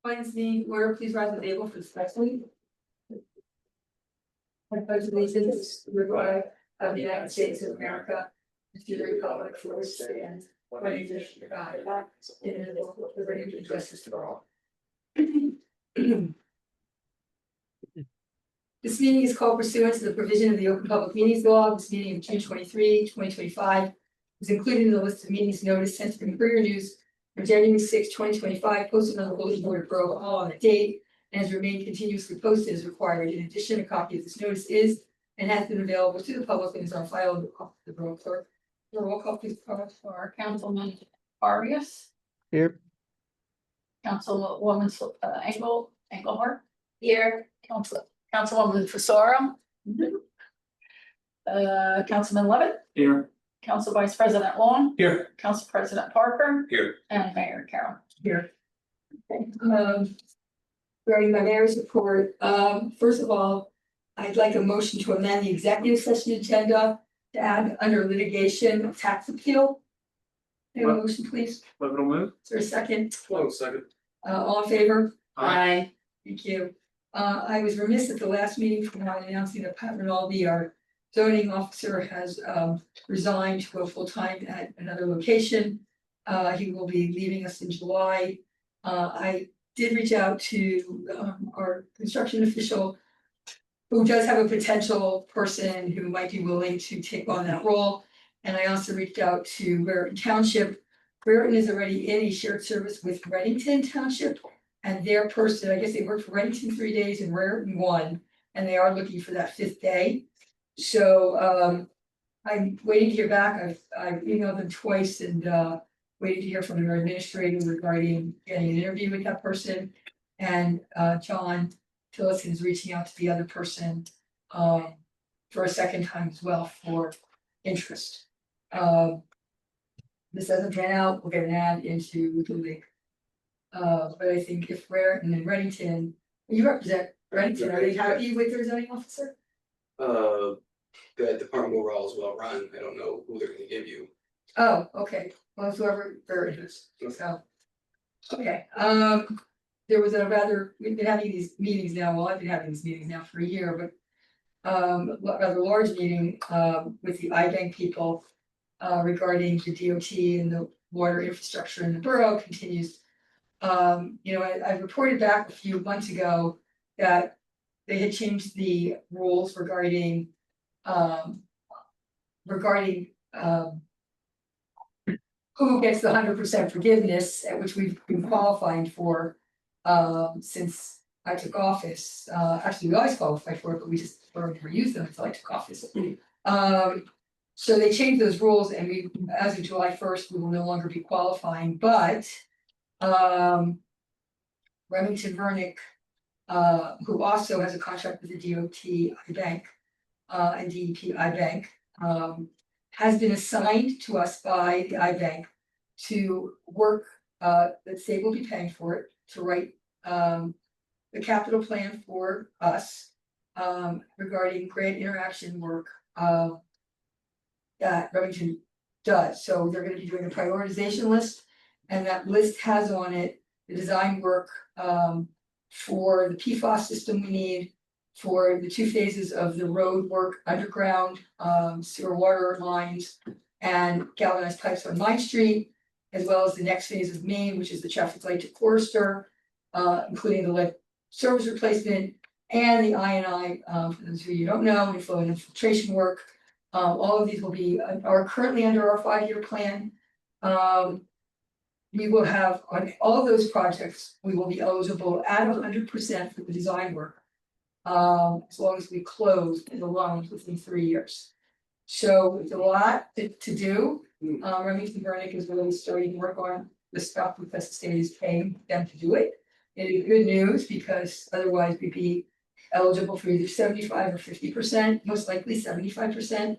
Finance meeting order, please rise and table for the special meeting. I pledge allegiance to the flag of the United States of America, and to the republic for which it stands, one nation under God, indivisible, with liberty and justice for all. This meeting is called pursuant to the provision of the Open Public Meetings Law. This meeting of June 23, 2025 is included in the list of meetings notice sent to the Courier News on January 6, 2025, posted on the bulletin board of Borough Hall on the date and has remained continuously posted as required. In addition, a copy of this notice is and has been available to the public and is on file in the Borough Clerk. The roll call please for Councilman Arias. Here. Councilwoman Engelhardt. Here. Councilwoman Fasoro. Councilman Levitt. Here. Council Vice President Long. Here. Council President Parker. Here. And Mayor Carroll. Here. Okay, regarding my mayor's report, first of all, I'd like a motion to amend the executive session agenda to add under litigation tax appeal. May I have a motion, please? Levitt will move. Is there a second? Second. All in favor? Aye. Thank you. I was remiss at the last meeting for not announcing that Pat Rinaldi, our zoning officer, has resigned to go full-time at another location. He will be leaving us in July. I did reach out to our construction official, who does have a potential person who might be willing to take on that role. And I also reached out to Raritan Township. Raritan is already in a shared service with Reddington Township. And their person, I guess they worked for Reddington 3 days and Raritan 1, and they are looking for that 5th day. So I'm waiting to hear back. I've emailed them twice and waiting to hear from their administrator regarding getting an interview with that person. And John Tillotson is reaching out to the other person for a second time as well for interest. This doesn't pan out, we'll get an ad into the link. But I think if Raritan and Reddington, you represent Reddington, are they happy with their zoning officer? The department overall is well run. I don't know who they're gonna give you. Oh, okay, well, it's whoever Raritan is, so. Okay, there was we've been having these meetings now, well, I've been having these meetings now for a year, but rather large meeting with the IBank people regarding the DOT and the water infrastructure in the borough continues. I reported back a few months ago that they had changed the rules regarding who gets the 100% forgiveness, at which we've been qualifying for since I took office. Actually, we always qualified for it, but we just never used them until I took office. So they changed those rules, and we, as of July 1st, we will no longer be qualifying, but Remington Vernick, who also has a contract with the DOT IBank and DEP IBank, has been assigned to us by the IBank to work, that state will be paying for it, to write the capital plan for us regarding grant interaction work that Remington does. So they're gonna be doing a prioritization list, and that list has on it the design work for the PFAS system we need, for the 2 phases of the road work, underground sewer water lines and galvanized pipes on Mine Street, as well as the next phase of Main, which is the traffic light to Forester, including the lead service replacement and the I&I, for those of you who don't know, inflow and infiltration work. All of these are currently under our 5-year plan. We will have on all of those projects, we will be eligible at 100% for the design work. As long as we close the loans within 3 years. So it's a lot to do. Remington Vernick is really starting to work on the stuff because the state is paying them to do it. It is good news because otherwise we'd be eligible for either 75 or 50%, most likely 75%.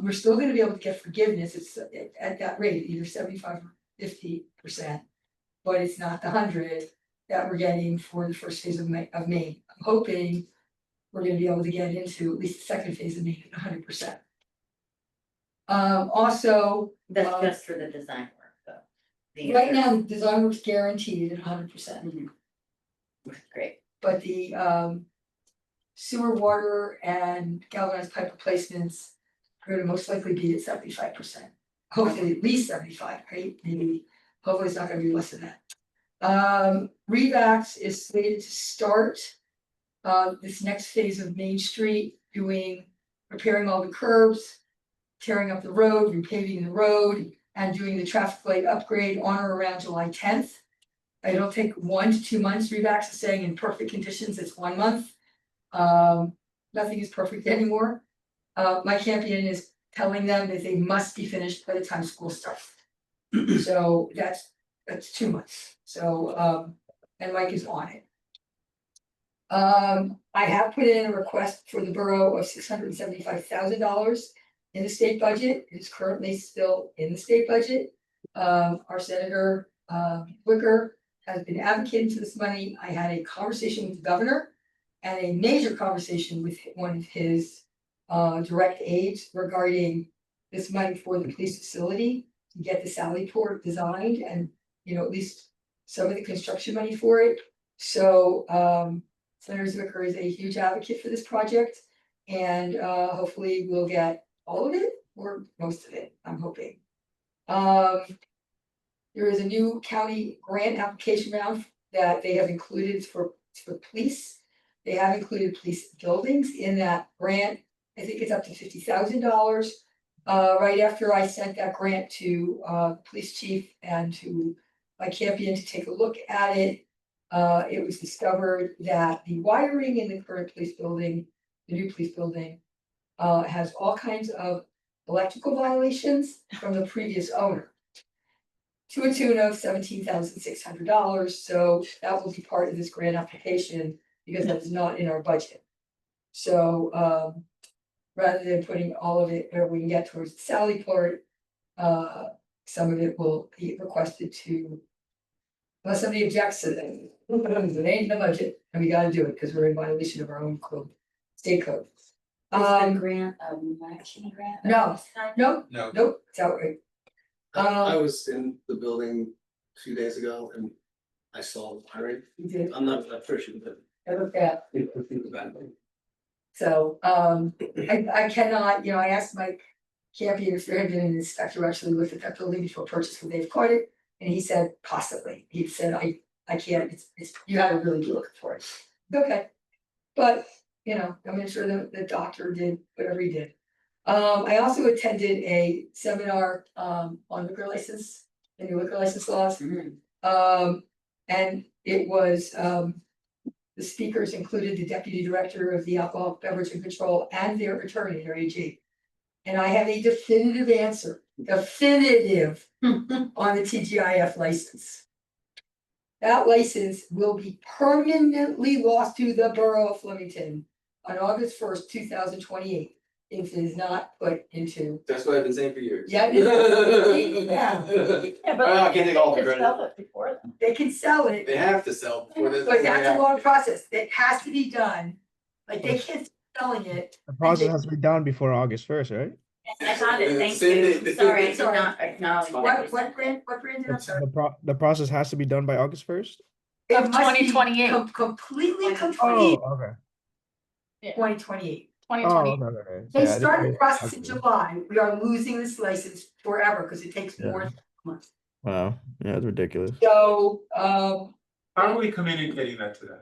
We're still gonna be able to get forgiveness, it's at that rate, either 75 or 50%, but it's not the 100 that we're getting for the first phase of Maine. I'm hoping we're gonna be able to get into at least the second phase of Maine at 100%. Also. That's just for the design work, though. Right now, the design work's guaranteed at 100%. Great. But the sewer, water and galvanized pipe replacements are gonna most likely be at 75%. Hopefully at least 75, right? Maybe, hopefully it's not gonna be less than that. Revax is slated to start this next phase of Main Street, repairing all the curbs, tearing up the road, repaving the road, and doing the traffic light upgrade on or around July 10th. It'll take 1 to 2 months. Revax is saying in perfect conditions, it's 1 month. Nothing is perfect anymore. My champion is telling them that they must be finished by the time school starts. So that's 2 months. So, and Mike is on it. I have put in a request for the borough of $675,000 in the state budget. It is currently still in the state budget. Our Senator Wicker has been advocating for this money. I had a conversation with the governor and a major conversation with one of his direct aides regarding this money for the police facility to get the Sally Port designed and, at least some of the construction money for it. So Senator Zwicker is a huge advocate for this project, and hopefully we'll get all of it or most of it, I'm hoping. There is a new county grant application round that they have included for police. They have included police buildings in that grant. I think it's up to $50,000. Right after I sent that grant to the police chief and to my champion to take a look at it, it was discovered that the wiring in the current police building, the new police building, has all kinds of electrical violations from the previous owner, to a tune of $17,600. So that will be part of this grant application because that's not in our budget. So rather than putting all of it where we can get towards the Sally Port, some of it will be requested to, unless somebody objects to them. It ain't in the budget, and we gotta do it because we're in violation of our own code, state code. Is the grant a matching grant? of no. this kind? No, No, nope, it's outright. I was in the building a few days ago and I saw the wiring. We did, I'm not pushing, but I looked at, bad. so, I cannot, I asked Mike Campion if there had been an inspector who actually looked at that building before purchase when they've caught it, and he said possibly, he said, I can't, it's, you have to really be looking for it. Okay, but, I'm sure the doctor did whatever he did. I also attended a seminar, on liquor license, the new liquor license laws. And it was, the speakers included the deputy director of the Alcohol Beverage and Control and their attorney, their AG. And I have a definitive answer, on the TGIF license. That license will be permanently lost to the borough of Flemington on August 1st, 2028, if it is not put into. that's what I've been saying for years. Yeah, yeah. Yeah, but I can't take all the they could credit. sell it before then. They can sell it, They have to sell before this. but that's a long process. It has to be done. Like, they can't start selling it. The process has to be done before August 1st, right? I got it, thank Same you. day. Sorry, I did Sorry. not acknowledge that. What brand, I'm It's sorry. the process has to be done by August 1st? It Of must be 2028. Completely complete, Oh, okay. 2028. Oh, 2020. okay, okay. They Yeah, I started the didn't- process in okay. July. We are losing this license forever because it takes more Yeah. than a month. Wow, yeah, it's ridiculous. So, How are we communicating that to them?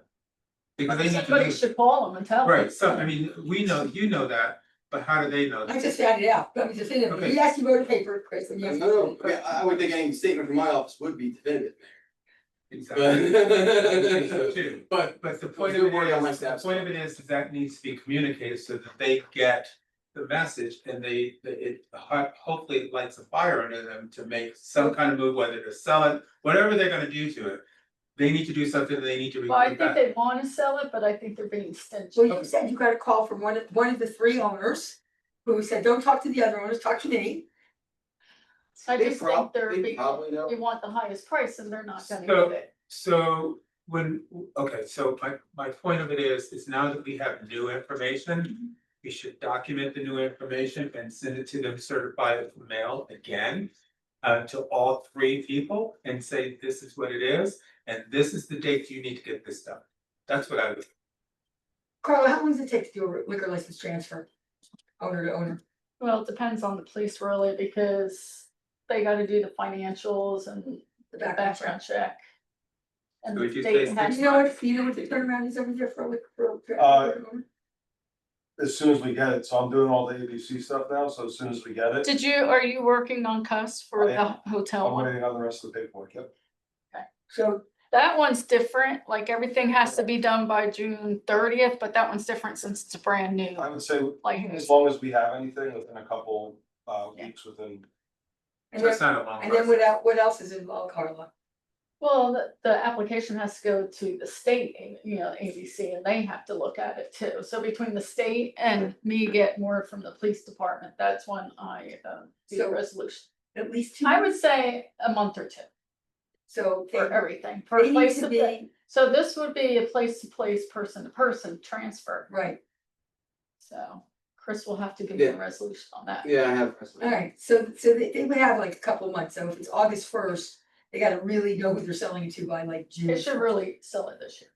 Because they need to Somebody know, should call them and tell them. right, so, I mean, we know, you know that, but how do they know I that? just found it out, but definitively, Okay. you asked me to vote paper, Chris, and yes. No, I mean, I would think any statement from my office would be definitive, Exactly. I think so Mayor. too. But But the point You're of it working on my is, the staff's point of it is that needs to be communicated so that they get the message and hopefully it lights a fire under them to make some kind of move, whether to sell it, whatever they're gonna do to it. They need to do something, they need to Well, I report think back. they wanna sell it, but I think they're being stingy. Well, you said you got a call from one of the three owners, who said, don't talk to the other owners, talk to me. I they just think they're they being, probably know. you want the highest price and they're not gonna So- get it. So so my point of it is now that we have new information, we should document the new information and send it to them certified mail again. To all three people and say, this is what it is, and this is the date you need to get this done. That's what I would, Carla, how long does it take to do a liquor license transfer? Owner to owner? Well, it depends on the police really, because they gotta do the financials and The the background check. background check. And So the would you state say has, You know what the turnaround is over there for a liquor, for Uh, a owner? As soon as we get it, so I'm doing all the ABC stuff now, so as soon as we get it, are you working on CUS for I the am. hotel I'm one? waiting on the rest of the paperwork, yep. So, That one's different, like everything has to be done by June 30th, but that one's different since it's brand new. I would say, Like, as long as we have anything within a couple Yeah. weeks within, and so it's then, not a long and then process. what else is involved, Carla? well, the application has to go to the state, ABC, and they have to look at it too. So between the state and me getting word from the police department, that's when I do the So- resolution. At least 2 I would months? say a month or two So for they, everything, for they need place to to be, place. So this would be a place to place, person to person transfer. right, So Chris will have to give me a Yeah. resolution on that. Yeah, I have. all right, so they would have like a couple of months, so if it's August 1st, they gotta really know who they're selling it to by like June. They should really sell it this year.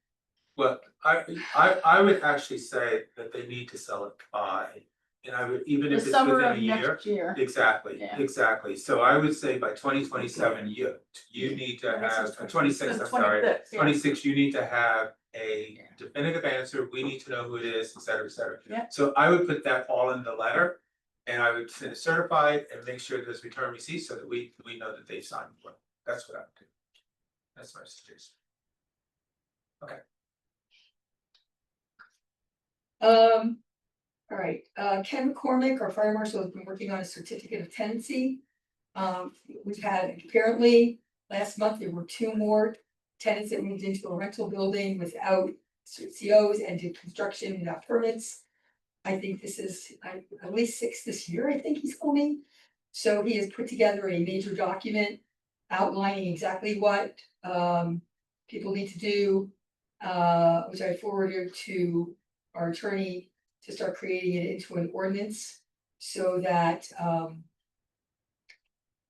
Well, I would actually say that they need to sell it by, and I would, even The if it's summer within a of year. next year. Exactly, Yeah. exactly. So I would say by 2027, you need to have, 26, I'm sorry. 26, yeah. 26, you need to have a definitive answer. We need to know who it is, et cetera, et cetera. Yeah. So I would put that all in the letter. And I would send it certified and make sure there's return receipts so that we know that they've signed for it. That's what I would do. That's my suggestion. All right, Ken McCormick, our fire marshal, has been working on a certificate of tenancy. We've had, apparently, last month, there were 2 more tenants that moved into a rental building without COs and did construction without permits. I think this is at least 6 this year, I think he's told me. So he has put together a major document outlining exactly what people need to do. Which I forwarded to our attorney to start creating it into an ordinance so that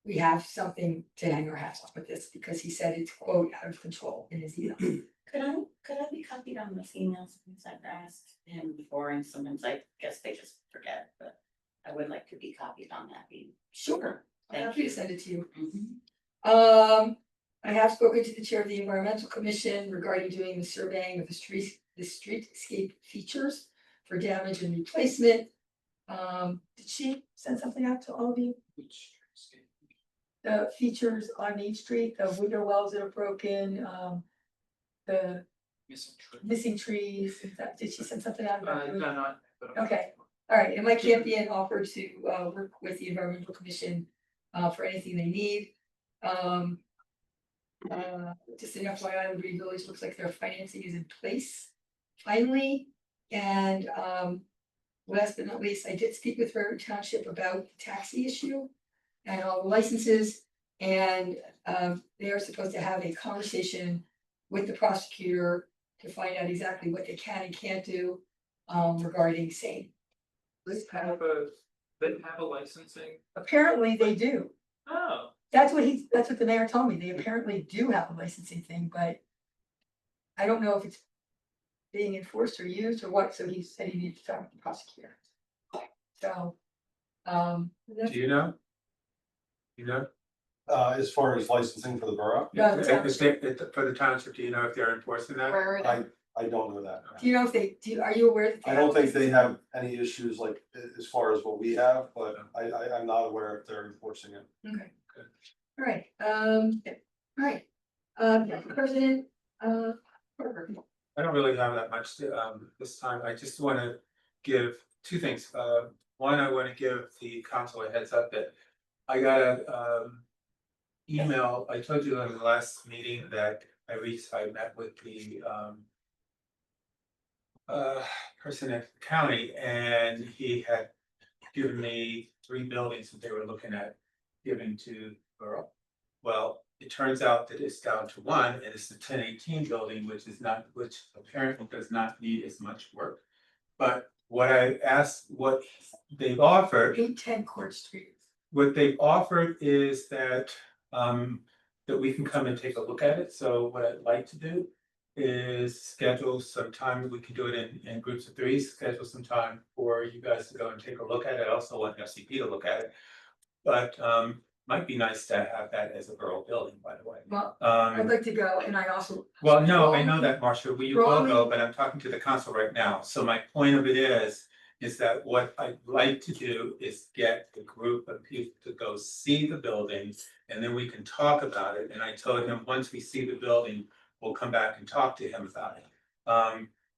we have something to hang our hats off with this, because he said it's quote out of control in his email. Could I be copied on this email, since I've asked him before, and sometimes I guess they just forget, but I would like to be copied on that email. Sure, I'm happy to send it to you. Mhm. I have spoken to the chair of the environmental commission regarding doing the surveying of the streetscape features for damage and replacement. Did she send something out to all of you? The features on Main Street, the window wells that are broken, the missing trees, did she send something out about doing? Okay, all right, and my champion offered to work with the environmental commission for anything they need. Just an FYI, the Green Village looks like their financing is in place finally, and last but not least, I did speak with Raritan Township about the taxi issue and all the licenses, and they are supposed to have a conversation with the prosecutor to find out exactly what they can and can't do regarding same. They have a licensing. Apparently they do. Oh. That's what the mayor told me. They apparently do have a licensing thing, but I don't know if it's being enforced or used or what, so he said he needed to talk to the prosecutor. So, Do you know? You know? as far as licensing for the borough, No, the For the township, do you know if they're enforcing that? Where are they? I don't know that. do you know if are you aware that? I don't think they have any issues like as far as what we have, but I'm not aware if they're enforcing it. Okay. All right, President, Parker. I don't really have that much this time. I just wanna give 2 things. One, I wanna give the council a heads up that I got a email. I told you in the last meeting that I met with the person at the county, and he had given me 3 buildings that they were looking at giving to borough. Well, it turns out that it's down to 1, and it's the 1018 building, which apparently does not need as much work. But what I asked, what they've offered, 810 Court Street. what they've offered is that we can come and take a look at it. So what I'd like to do is schedule some time, we can do it in groups of 3, schedule some time for you guys to go and take a look at it. I also want FCP to look at it. But might be nice to have that as a borough building, by the way. Well, I'd Um, like to go, and I also. well, no, I know that, Marcia, you will Wrong. go, but I'm talking to the council right now. So my point of it is that what I'd like to do is get a group of people to go see the building, and then we can talk about it. And I told him, once we see the building, we'll come back and talk to him about it.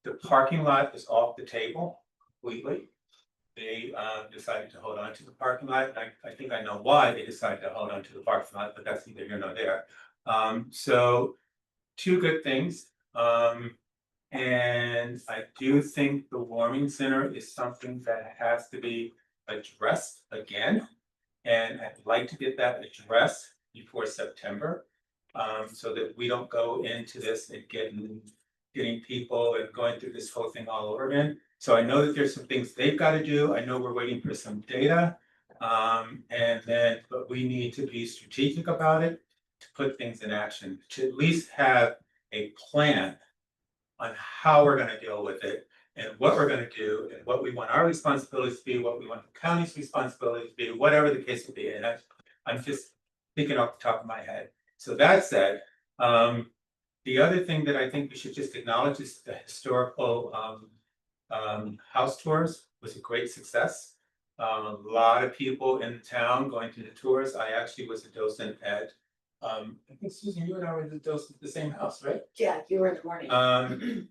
The parking lot is off the table completely. They decided to hold on to the parking lot. I think I know why they decided to hold on to the parking lot, but that's neither here nor there. So 2 good things. And I do think the warming center is something that has to be addressed again. And I'd like to get that addressed before September. So that we don't go into this and getting people and going through this whole thing all over again. So I know that there's some things they've got to do. I know we're waiting for some data. But we need to be strategic about it, to put things in action, to at least have a plan on how we're gonna deal with it and what we're gonna do and what we want our responsibilities to be, what we want the county's responsibilities to be, whatever the case will be. And I'm just thinking off the top of my head. So that said, the other thing that I think we should just acknowledge is the historical house tours was a great success. A lot of people in town going to the tours. I actually was a docent at, I think Susan, you and I were the docent at the same house, right? Yeah, you were in the morning.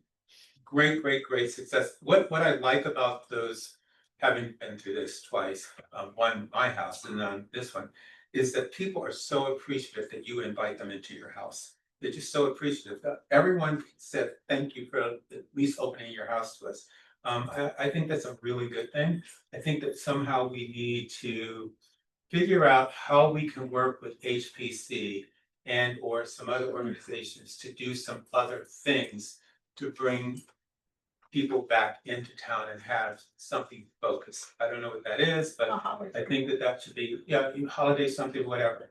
Great success. What I like about those, having been through this twice, one my house and then this one, is that people are so appreciative that you invite them into your house. They're just so appreciative. Everyone said thank you for at least opening your house to us. I think that's a really good thing. I think that somehow we need to figure out how we can work with HPC and or some other organizations to do some other things to bring people back into town and have something focused. I don't know what that is, but I think that should be, holiday something, whatever.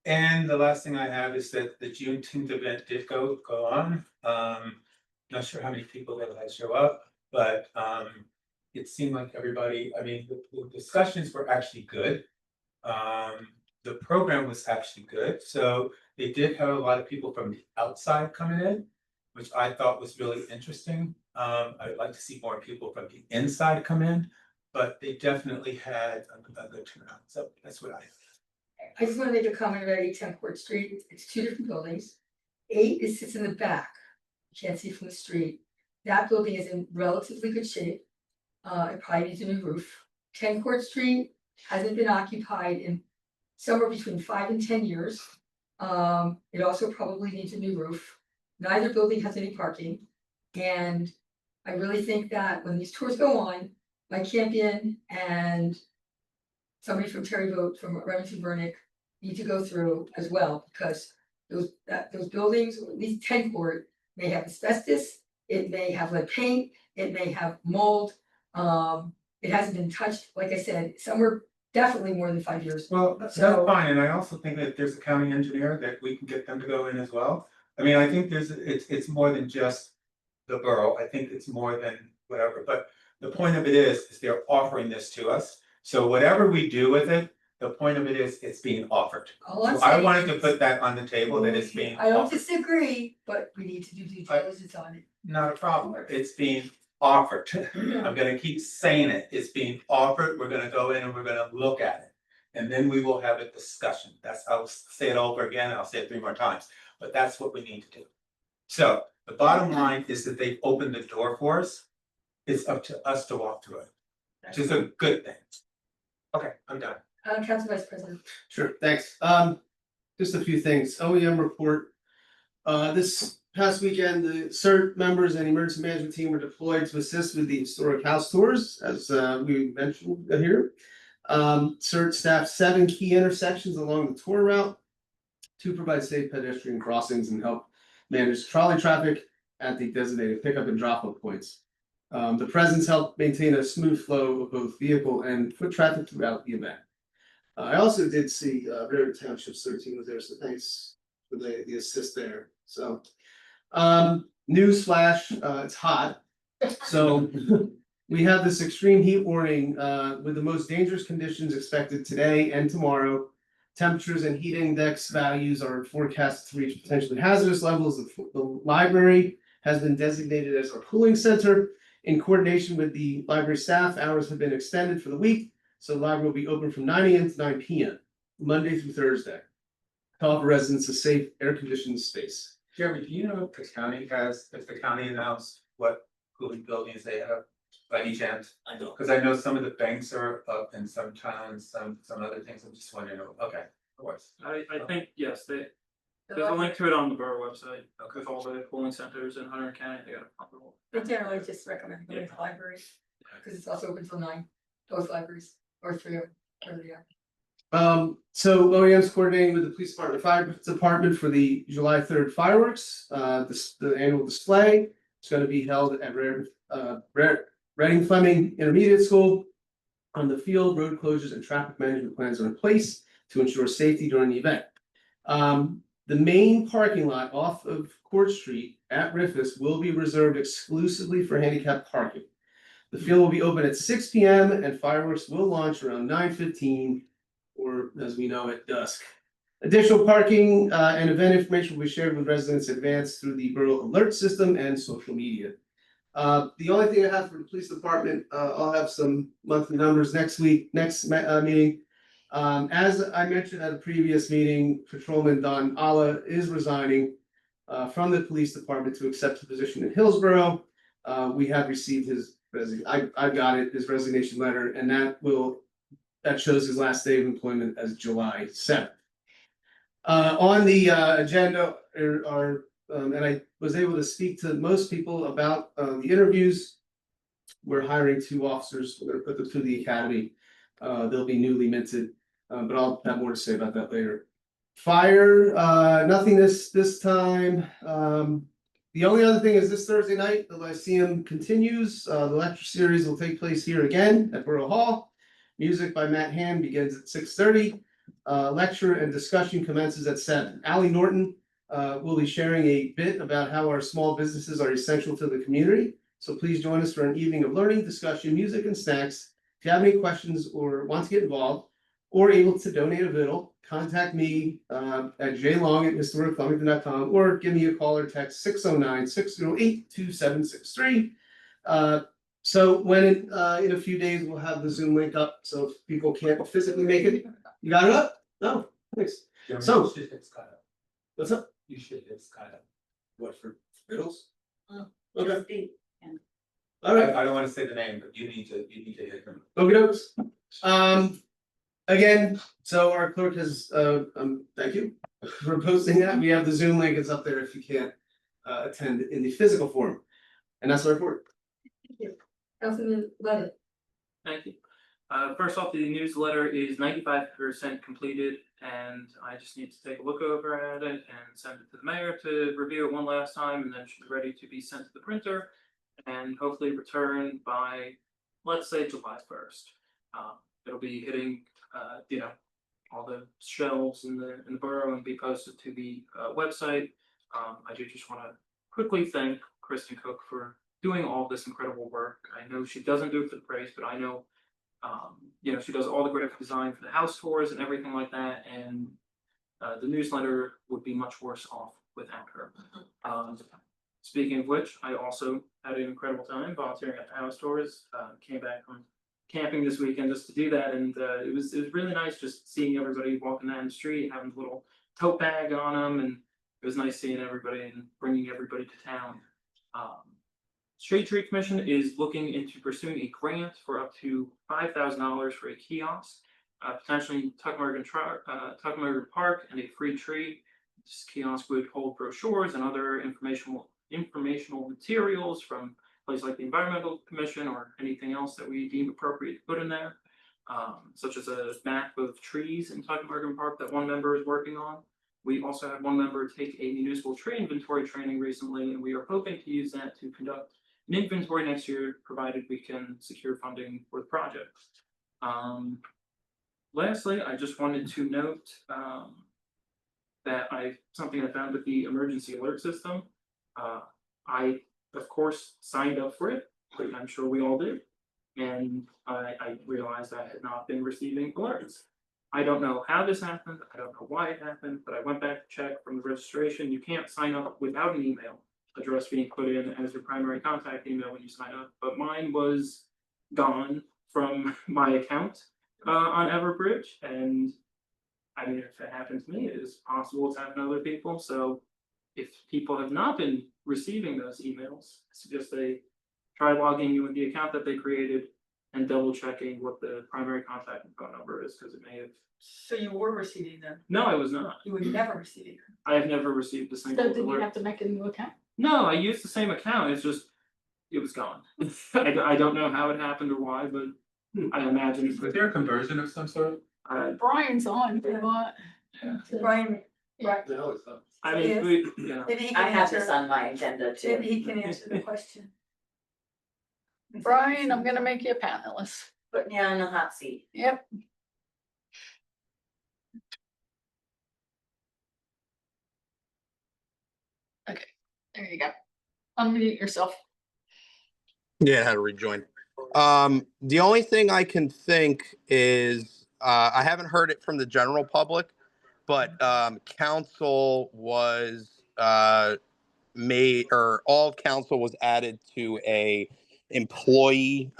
And the last thing I have is that the Juneteenth event did go on. Not sure how many people that had show up, but it seemed like everybody, I mean, the discussions were actually good. The program was actually good, so they did have a lot of people from the outside coming in, which I thought was really interesting. I'd like to see more people from the inside come in, but they definitely had a good turnout, so that's what I have. I just wanna make a comment about 810 Court Street, it's 2 different buildings. 8 sits in the back, you can't see from the street. That building is in relatively good shape. It probably needs a new roof. 10 Court Street hasn't been occupied in somewhere between 5 and 10 years. It also probably needs a new roof. Neither building has any parking. And I really think that when these tours go on, Mike Campion and somebody from Terry Vogt from Remington Burnick need to go through as well, because those buildings, or at least 10 Court, may have asbestos, it may have lead paint, it may have mold. It hasn't been touched, like I said, somewhere definitely more than 5 years. Well, that's So- fine, and I also think that there's a county engineer that we can get them to go in as well. I mean, I think it's more than just the borough, I think it's more than whatever, but the point of it is they're offering this to us. So whatever we do with it, the point of it is it's being offered. All I'm So I saying wanted to is- put that on the table, that it's being I don't offered. disagree, but we need to do due diligence on it. Not a problem, it's being offered. I'm gonna keep saying it, it's being offered, we're gonna go in and we're gonna look at it. And then we will have a discussion, I'll say it over again, I'll say it 3 more times, but that's what we need to do. So the bottom line is that they've opened the door for us. It's up to us to walk through it, which is a good thing. Okay, I'm done. Council Vice President. Sure, thanks. Just a few things. OEM report. This past weekend, the CERT members and emergency management team were deployed to assist with the historic house tours, as we mentioned here. CERT staffed 7 key intersections along the tour route to provide safe pedestrian crossings and help manage trolley traffic at the designated pickup and drop-off points. The presence helped maintain a smooth flow of both vehicle and foot traffic throughout the event. I also did see River Township's 13 was there, so thanks for the assist there. So Newsflash, it's hot. So we have this extreme heat warning, with the most dangerous conditions expected today and tomorrow. Temperatures and heat index values are forecast to reach potentially hazardous levels. The library has been designated as our cooling center. In coordination with the library staff, hours have been extended for the week, so the library will be open from 9 AM to 9 PM, Monday through Thursday. To offer residents a safe, air-conditioned space. Jeremy, do you know if the county announced what cooling buildings they have by any chance? I don't. Cause I know some of the banks are up in some towns, some other things, I'm just wondering, okay, of course. I think, yes, there's a link to it on the borough website, with all the polling centers in Hunter County, they got a comparable. They generally just recommend going to the library, because it's also open till 9, both libraries, or 3, or whatever they are. So OEM's coordinating with the police department, fire department for the July 3rd fireworks, the annual display. It's gonna be held at Reading Fleming Intermediate School. On the field, road closures and traffic management plans are in place to ensure safety during the event. The main parking lot off of Court Street at Riffus will be reserved exclusively for handicap parking. The field will be open at 6 PM and fireworks will launch around 9:15, or as we know, at dusk. Additional parking and event information will be shared with residents in advance through the Borough Alert System and social media. The only thing I have for the police department, I'll have some monthly numbers next week, meeting. As I mentioned at a previous meeting, Patrolman Don Alla is resigning from the police department to accept the position in Hillsborough. We have received his I got it, his resignation letter, and that shows his last day of employment as July 7th. On the agenda and I was able to speak to most people about the interviews. We're hiring 2 officers, we're gonna put them through the academy. They'll be newly minted, but I'll have more to say about that later. Fire, nothing this time. The only other thing is this Thursday night, the Lyceum continues. The lecture series will take place here again at Borough Hall. Music by Matt Hand begins at 6:30. Lecture and discussion commences at 7. Allie Norton will be sharing a bit about how our small businesses are essential to the community. So please join us for an evening of learning, discussion, music, and snacks. If you have any questions or want to get involved or able to donate a vittle, contact me at jlong@historicflemington.com or give me a call or text 609-608-2763. So when in a few days, we'll have the Zoom link up, so if people can't physically make it, you got it up? No, thanks. Jeremy, So- you should hit Skype. What's up? You should hit Skype. What for riddles? Oh, Okay, Just the- all right. I don't wanna say the name, but you need to hit them. Okey dokes. Again, so our clerk has, thank you for posting that. We have the Zoom link. It's up there if you can't attend in the physical form. And that's our report. Thank you. Councilman Levitt. Thank you. First off, the newsletter is 95% completed, and I just need to take a look over at it and send it to the mayor to review it one last time, and then she's ready to be sent to the printer and hopefully return by, let's say, July 1st. It'll be hitting, all the shelves in the borough and be posted to the website. I do just want to quickly thank Kristen Cook for doing all this incredible work. I know she doesn't do it for the praise, but I know, she does all the graphic design for the house tours and everything like that, and the newsletter would be much worse off without her. Speaking of which, I also had an incredible time volunteering at the house tours. Came back from camping this weekend just to do that, and it was really nice just seeing everybody walking down the street, having a little tote bag on them, and it was nice seeing everybody and bringing everybody to town. Shade Tree Commission is looking into pursuing a grant for up to $5,000 for a kiosk, potentially Tuckamargan Park, and a free tree. This kiosk would hold brochures and other informational materials from places like the Environmental Commission or anything else that we deem appropriate to put in there, such as a map of trees in Tuckamargan Park that one member is working on. We also had one member take a municipal tree inventory training recently, and we are hoping to use that to conduct an inventory next year, provided we can secure funding for the project. Lastly, I just wanted to note that something I found with the emergency alert system. I, of course, signed up for it, like I'm sure we all did. And I realized I had not been receiving alerts. I don't know how this happened, I don't know why it happened, but I went back to check from the registration, you can't sign up without an email address being put in as your primary contact email when you sign up, but mine was gone from my account on Everbridge, and I mean, if it happened to me, it is possible to happen to other people, so if people have not been receiving those emails, I suggest they try logging in with the account that they created and double checking what the primary contact and phone number is, because it may have. So you were receiving them, No, I was not. you were never receiving them. I have never received a single So did you alert. have to make a new account? No, I used the same account, it's just, it was gone. I don't know how it happened or why, but I imagine it's, Was there a conversion of some sort? Brian's on, if you want. Brian, No, it's not. I mean, Yes. we, you know, maybe he I can have this answer, on my agenda too. maybe he can answer the question. Brian, I'm gonna make you a panelist. Putting you on the hot seat. Yep. Okay, there you go. Unmute yourself. Yeah, how to rejoin. The only thing I can think is, I haven't heard it from the general public, but, council was, made, or all of council was added to a employee,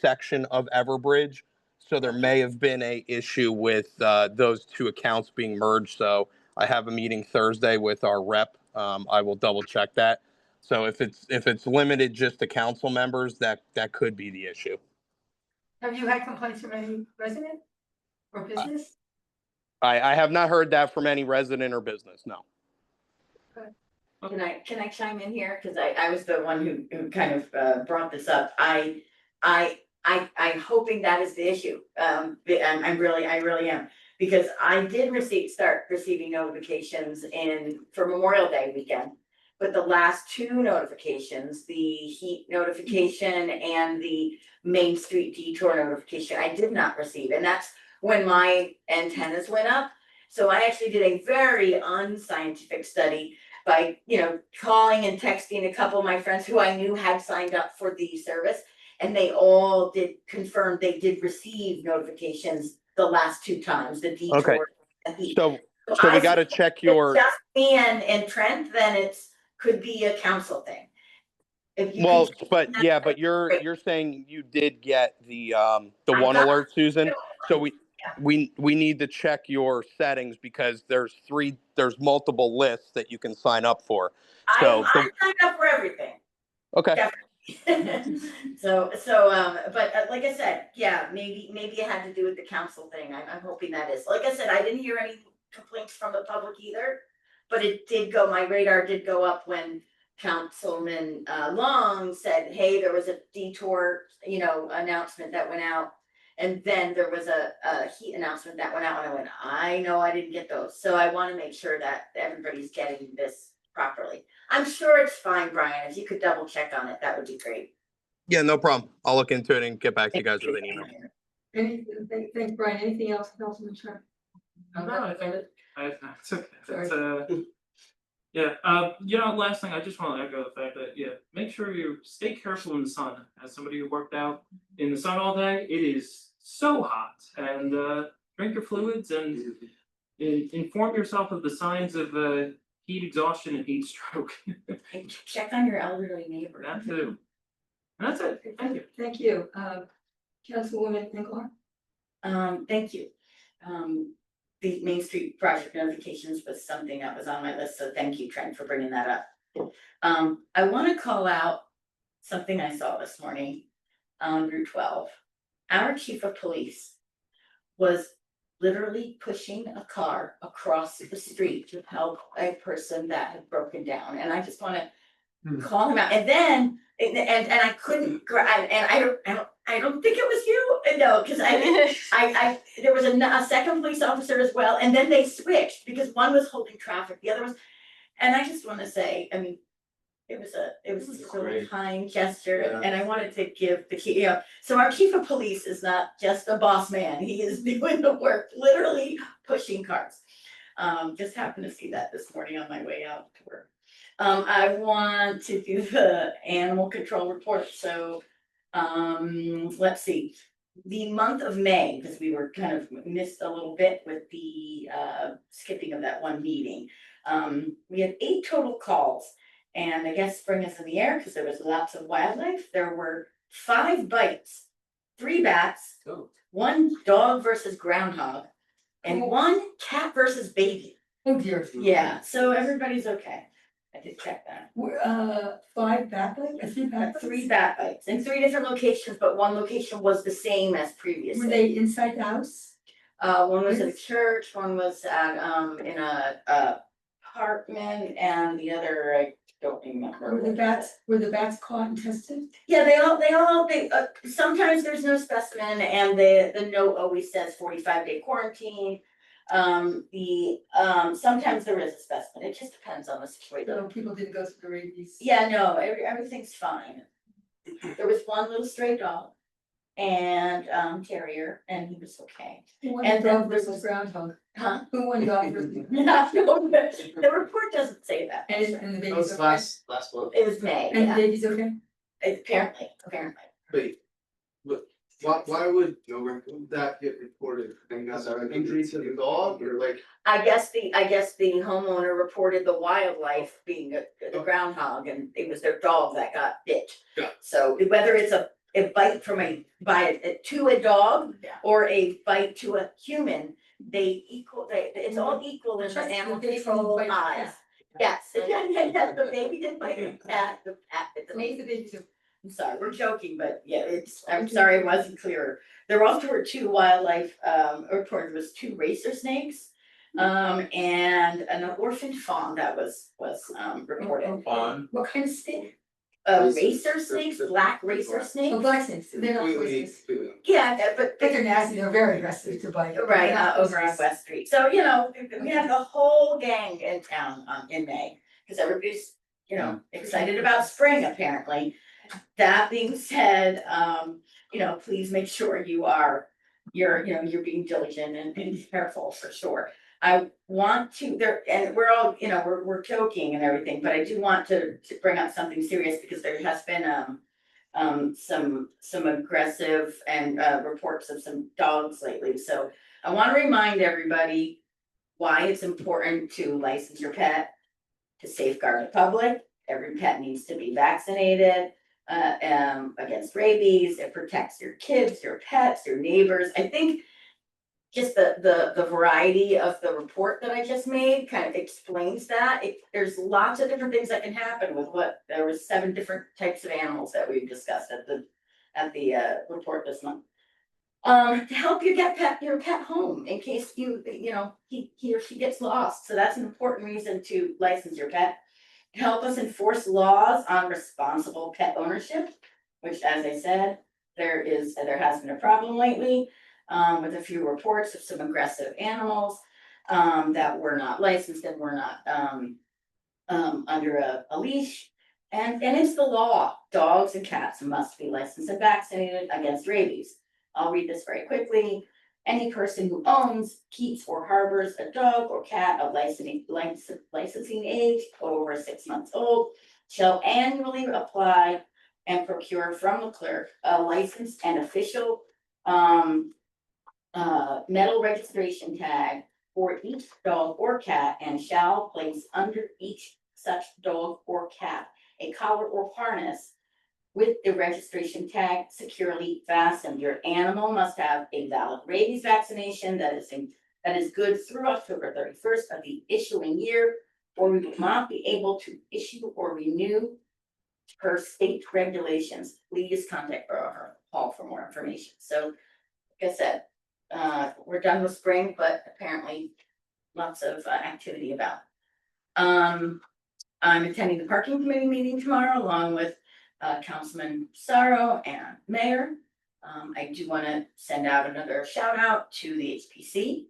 section of Everbridge. So there may have been a issue with, those two accounts being merged. So I have a meeting Thursday with our rep. I will double check that. So if it's limited just to council members, that could be the issue. Have you had complaints from any resident or business? I have not heard that from any resident or business, no. Can I chime in here? Cause I was the one who kind of brought this up. I'm hoping that is the issue. I really am. Because I did start receiving notifications for Memorial Day weekend. But the last two notifications, the heat notification and the Main Street detour notification, I did not receive. And that's when my antennas went up. So I actually did a very unscientific study by, calling and texting a couple of my friends who I knew had signed up for the service. And they all did confirm they did receive notifications the last two times, the detour. Okay. And heat. So we got to check your. If it's just me and Trent, then could be a council thing. If you Well, can- but you're saying you did get the one alert, Susan. So we need to check your settings because there's multiple lists that you can sign up for. So I signed up for everything. okay. But like I said, yeah, maybe it had to do with the council thing. I'm hoping that is. Like I said, I didn't hear any complaints from the public either. But it did go, my radar did go up when Councilman Long said, hey, there was a detour, announcement that went out. And then there was a heat announcement that went out, and I went, I know I didn't get those. So I want to make sure that everybody's getting this properly. I'm sure it's fine, Brian. If you could double check on it, that would be great. Yeah, no problem. I'll look into it and get back to you guys with an email. Thanks, Brian. Anything else, Councilman Trent? No, I think it's okay. Sorry. Yeah, last thing, I just want to echo the fact that, make sure you stay careful in the sun. As somebody who worked out in the sun all day, it is so hot, and drink your fluids and inform yourself of the signs of heat exhaustion and heat stroke. And check on your elderly neighbor. That too. And that's it. Thank you. Thank you. Councilwoman Engelhardt? Thank you. The Main Street project notifications was something that was on my list, so thank you, Trent, for bringing that up. I want to call out something I saw this morning on Route 12. Our chief of police was literally pushing a car across the street to help a person that had broken down, and I just want to call him out. And then and I couldn't I don't think it was you, no, because I there was a second police officer as well, and then they switched because one was holding traffic, the other was, and I just want to say, I mean, it was a really kind gesture, Yeah. and I wanted to give the key, so our chief of police is not just a boss man, he is doing the work, literally pushing cars. Just happened to see that this morning on my way out to work. I want to do the animal control report, so, let's see. The month of May, because we were kind of missed a little bit with the skipping of that one meeting. We had 8 total calls, and I guess spring is in the air because there was lots of wildlife. There were 5 bites, 3 bats, Oh. 1 dog versus groundhog, and Oh. 1 cat versus baby. Oh dear. Yeah, so everybody's okay. I did check that. 5 backlight, 3 backlights? 3 bat bites in 3 different locations, but 1 location was the same as previously. Were they inside the house? One was at a Yes. church, one was at, in a apartment, and the other, I don't remember. Were the bats caught and tested? Yeah, they, sometimes there's no specimen, and the note always says 45-day quarantine. Sometimes there is a specimen, it just depends on the situation. So people didn't go through the rabies? Yeah, no, everything's fine. There was 1 little stray dog and terrier, and he was okay. Who won And the then dog there versus was- groundhog? Huh? Who won dog versus? No, the report doesn't say that. And the That baby's was okay? last month. It was May, And the yeah, baby's okay? apparently. Wait, why would that get reported? And that's an injury to the dog or like? I guess the homeowner reported the wildlife being the groundhog, and it was their dog that got bit. Yeah. So whether it's a bite from to a dog Yeah. or a bite to a human, it's all equal in the Trust animal the baby control bite the eyes. cat. Yes, yes, the baby did bite the cat, it's Maybe amazing. the baby's okay. I'm sorry, we're joking, but yeah, I'm sorry it wasn't clearer. There also were 2 wildlife, reported, was 2 racer snakes. And an orphaned fawn that was reported. Fun. What kind of snake? Racer snakes, black racer Oh, snakes. black snakes, they're not poisonous. Yeah, But they're nasty, they're very aggressive to bite. right, over on West Street. So, we had the whole gang in town, in May, because everybody's, excited about spring apparently. That being said, please make sure you're being diligent and careful for sure. I want to, and we're all, we're joking and everything, but I do want to bring up something serious because there has been, some aggressive and, reports of some dogs lately. So I want to remind everybody why it's important to license your pet, to safeguard the public. Every pet needs to be vaccinated against rabies. It protects your kids, your pets, your neighbors. I think just the variety of the report that I just made kind of explains that. There's lots of different things that can happen with there was 7 different types of animals that we've discussed at the report this month. To help you get your pet home in case he or she gets lost. So that's an important reason to license your pet. Help us enforce laws on responsible pet ownership, which, as I said, there has been a problem lately, with a few reports of some aggressive animals, that were not licensed and were not, under a leash. And it's the law, dogs and cats must be licensed and vaccinated against rabies. I'll read this very quickly. Any person who owns, keeps, or harbors a dog or cat of licensing age over 6 months old shall annually apply and procure from the clerk a licensed and official metal registration tag for each dog or cat, and shall place under each such dog or cat a collar or harness with the registration tag securely fastened. Your animal must have a valid rabies vaccination that is good through October 31st of the issuing year, or we will not be able to issue or renew per state regulations. Please contact Borough Hall for more information. So, like I said, we're done with spring, but apparently lots of activity about. I'm attending the parking committee meeting tomorrow along with Councilman Sorrow and Mayor. I do want to send out another shout out to the HPC.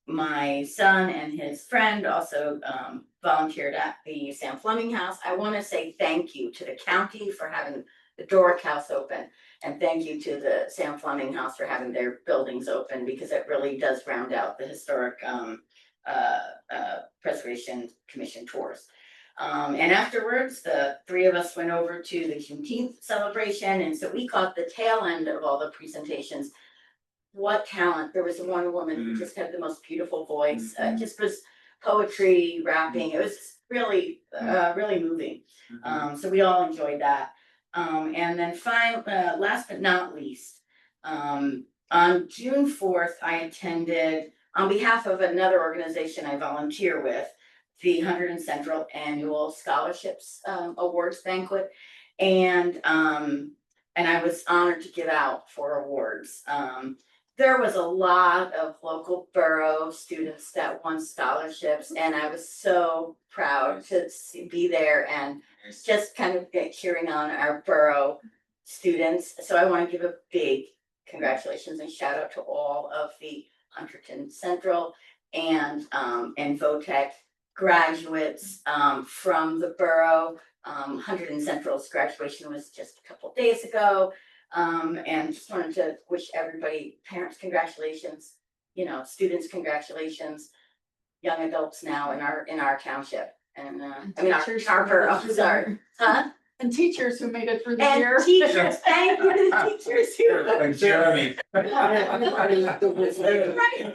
My son and his friend also volunteered at the Sam Fleming House. I want to say thank you to the county for having the Doric House open, and thank you to the Sam Fleming House for having their buildings open, because it really does round out the historic Preservation Commission tours. And afterwards, the three of us went over to the Juneteenth celebration, and so we caught the tail end of all the presentations. What talent, there was one woman who just had the most beautiful voice, just was poetry, rapping, it was really, really moving. So we all enjoyed that. And then last but not least, on June 4th, I attended, on behalf of another organization I volunteer with, the Hunterdon Central Annual Scholarships Awards Banquet. And I was honored to give out 4 awards. There was a lot of local borough students that won scholarships, and I was so proud to be there and just kind of get cheering on our borough students. So I want to give a big congratulations and shout out to all of the Hunterdon Central and VOTEC graduates from the borough. Hunterdon Central's graduation was just a couple days ago. And just wanted to wish everybody, parents, congratulations, you know, students, congratulations, young adults now in our township. And I mean, our borough, sorry, huh? And teachers who made it through the And year. teachers, thank you to the teachers who. And Jeremy. Right,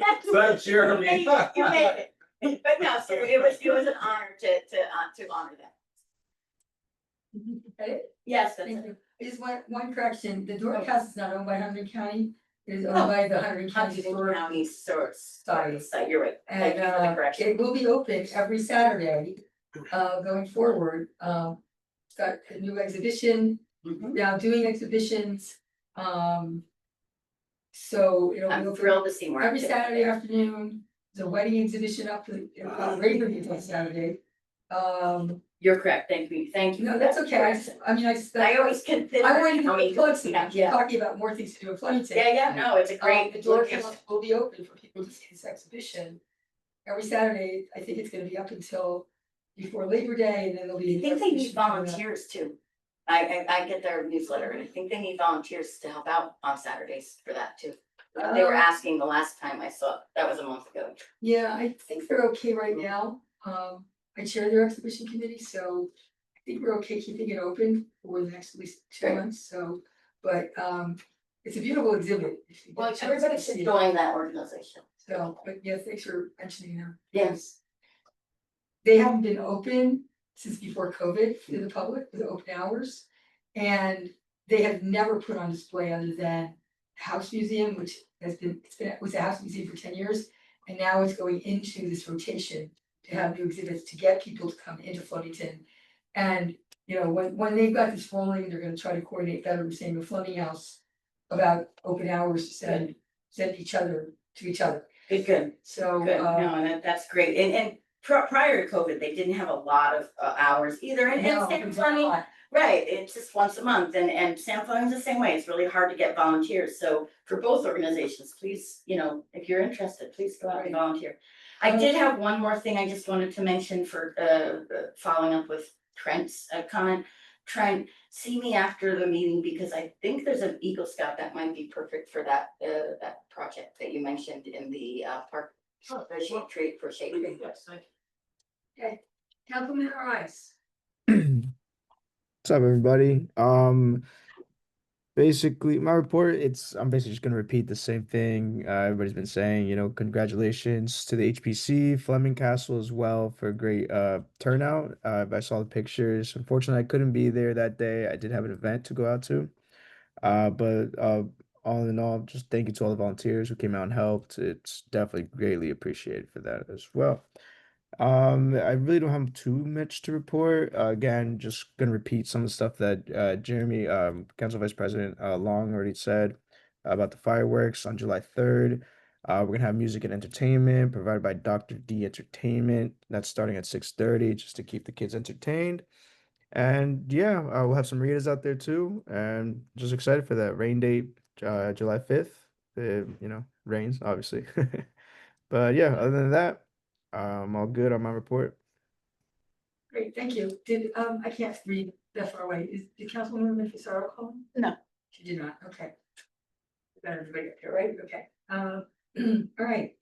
that's. But Jeremy. You made it, but no, so it was an honor to honor them. Ready? Yes, that's Thank it. you. Just one correction, the Dork House is not owned by Hunterdon County, it is owned by the Hunterdon County Hunterdon Historic. County Source, Society. so you're right, thank And you for the correction. it will be open every Saturday, going forward. It's got a new exhibition, Mhm. now doing exhibitions. So it'll be I'm open thrilled to see more. every activity. Saturday afternoon. There's a wedding exhibition up for Labor Day on Saturday. You're correct, thank you. No, that's okay, I always consider. I wanted to mean, plug something, yeah. talking about more things to do in Flemington. Yeah, no, it's a great. The door will be open for people to see this exhibition. Every Saturday, I think it's gonna be up until before Labor Day, and then there'll be. I think they need exhibition coming up. volunteers too. I get their newsletter and I think they need volunteers to help out on Saturdays for that too. They were asking the last time I saw, that was a month ago. Yeah, I think they're okay right now. I chair their exhibition committee, so I think we're okay keeping it open for the next at least 2 Great. months, so. But it's a beautiful exhibit. if you get Well, a chance to everybody see should it. join that organization. So, but yeah, thanks for mentioning them. Yes. They haven't been open since before COVID to the public with open hours. And they have never put on display other than House Museum, which was a House Museum for 10 years. And now it's going into this rotation to have new exhibits to get people to come into Flemington. And, you know, when they've got this rolling, they're gonna try to coordinate better with Samuel Fleming House about open hours to send each other to each other. Good. So, Good, no, and that's great, and prior to COVID, they didn't have a lot of hours either, and no, Sam it's Fleming, not. right, it's just once a month, and Sam Fleming's the same way, it's really hard to get volunteers, so for both organizations, please, you know, if you're interested, please go out and volunteer. I did have one more thing I just wanted to mention for following up with Trent's comment. Trent, see me after the meeting because I think there's an Eagle Scout that might be perfect for that project that you mentioned in the park. The shade tree for shade tree. Yes, thank you. Okay, Councilman Rice. What's up, everybody? Basically, my report, I'm basically just gonna repeat the same thing everybody's been saying. You know, congratulations to the HPC, Fleming Castle as well for a great turnout. I saw the pictures. Unfortunately, I couldn't be there that day. I did have an event to go out to. But all in all, just thank you to all the volunteers who came out and helped. It's definitely greatly appreciated for that as well. I really don't have too much to report. Again, just gonna repeat some of the stuff that Jeremy, Council Vice President Long already said about the fireworks on July 3rd. We're gonna have music and entertainment provided by Dr. D Entertainment. That's starting at 6:30, just to keep the kids entertained. And yeah, we'll have some readers out there too, and just excited for that rain date, July 5th. Rains obviously. But yeah, other than that, all good on my report. Great, thank you. I can't read that far away. Did Councilwoman Fisaro call? No. She did not, okay. Got everybody up here, right? Okay. All right.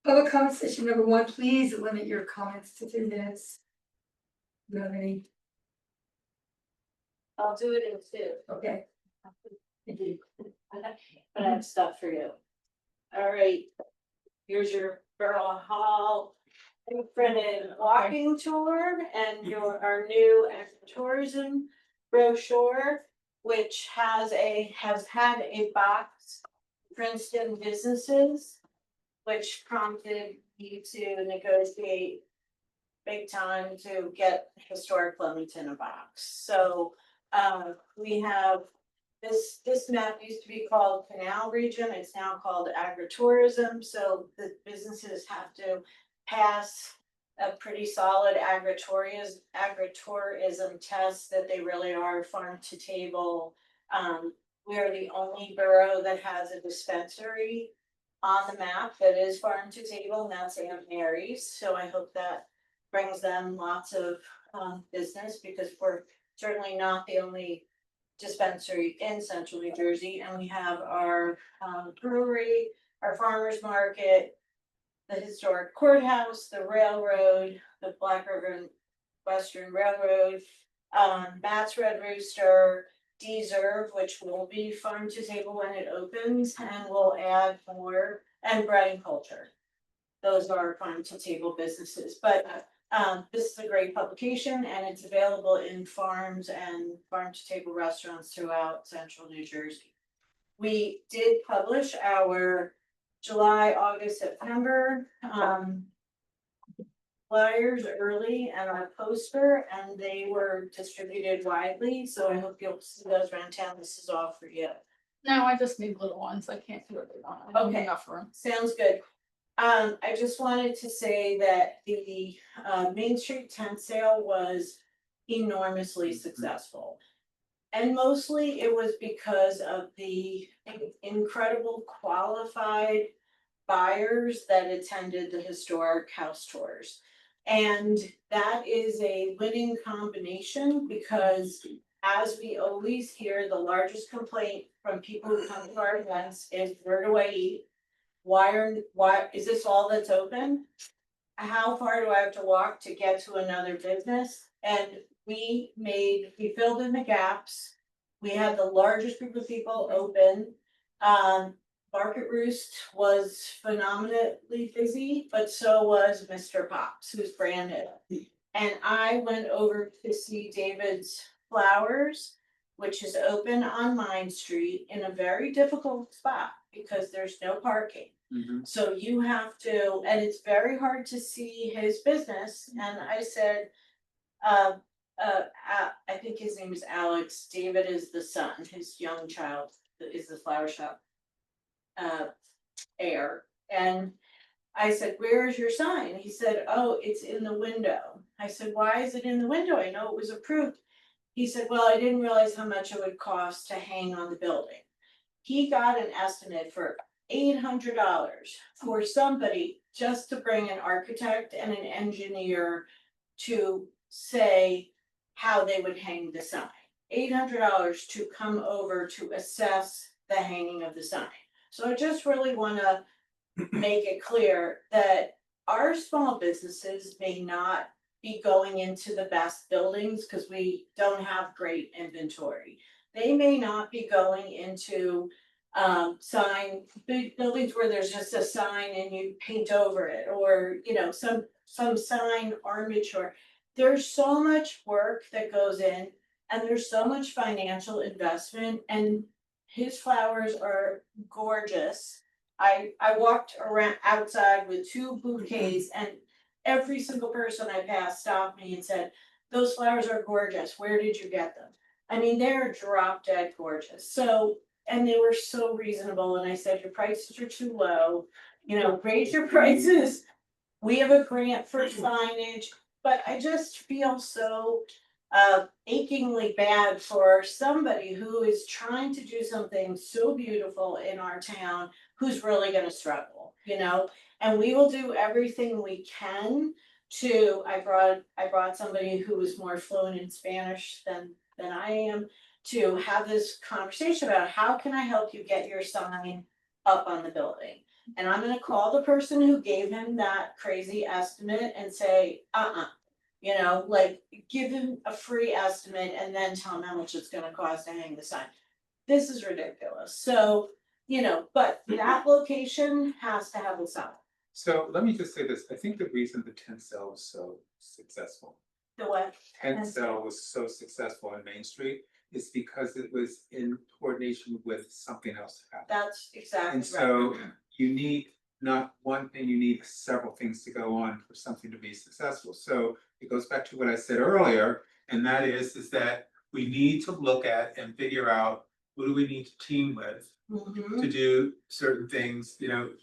Public comment session number 1, please limit your comments to 3 minutes. Do you have any? I'll do it in 2. Okay. Thank you. But I have stuff for you. All right. Here's your Borough Hall printed walking tour and our new tourism brochure, which has had a box, Princeton businesses, which prompted me to negotiate big time to get historic Flemington a box. So we have this map used to be called Canal Region, it's now called agritourism, so the businesses have to pass a pretty solid agritourism test that they really are farm to table. We are the only borough that has a dispensary on the map that is farm to table, and that's Aunt Mary's, so I hope that brings them lots of business, because we're certainly not the only dispensary in central New Jersey, and we have our brewery, our farmers market, the historic courthouse, the railroad, the Black River and Western Railroad, Matt's Red Rooster, Deserve, which will be farm to table when it opens, and we'll add more, and Bread and Culture. Those are farm to table businesses, but this is a great publication, and it's available in farms and farm to table restaurants throughout central New Jersey. We did publish our July, August, September flyers early and our poster, and they were distributed widely, so I hope you'll see those around town. This is all for you. No, I just need little ones. I can't do everything. I don't have Okay. enough room. Sounds good. I just wanted to say that the Main Street tent sale was enormously successful. And mostly it was because of the incredible qualified buyers that attended the historic house tours. And that is a winning combination, because as we always hear, the largest complaint from people who come to our events is, where do I eat? Why is this all that's open? How far do I have to walk to get to another business? And we filled in the gaps. We had the largest group of people open. Market Roost was phenomenally busy, but so was Mr. Pops, who's brand new. And I went over to see David's Flowers, which is open on Main Street in a very difficult spot because there's no parking. So you have to, and it's very hard to see his business. And I said, I think his name is Alex. David is the son, his young child is the flower shop heir. And I said, where is your sign? He said, oh, it's in the window. I said, why is it in the window? I know it was approved. He said, well, I didn't realize how much it would cost to hang on the building. He got an estimate for $800 for somebody just to bring an architect and an engineer to say how they would hang the sign. $800 to come over to assess the hanging of the sign. So I just really want to make it clear that our small businesses may not be going into the best buildings because we don't have great inventory. They may not be going into big buildings where there's just a sign and you paint over it, or some sign armature. There's so much work that goes in, and there's so much financial investment, and his flowers are gorgeous. I walked around outside with 2 bouquets, and every single person I passed stopped me and said, those flowers are gorgeous. Where did you get them? I mean, they're drop dead gorgeous. So, and they were so reasonable. And I said, your prices are too low, raise your prices. We have a grant for signage, but I just feel so achingly bad for somebody who is trying to do something so beautiful in our town, who's really gonna struggle, and we will do everything we can to, I brought somebody who was more fluent in Spanish than I am, to have this conversation about how can I help you get your sign up on the building. And I'm gonna call the person who gave him that crazy estimate and say, you know, like, give him a free estimate and then tell him how much it's gonna cost to hang the sign. This is ridiculous, so, you know, but that location has to have a sign. So let me just say this, I think the reason the tent sale was so successful, The way, tent sale was so successful on Main Street is because it was in coordination with something else happening. that's exactly And right. so you need not one thing, you need several things to go on for something to be successful. So it goes back to what I said earlier, and that is that we need to look at and figure out who do we need to team with Mhm. to do certain things, you know.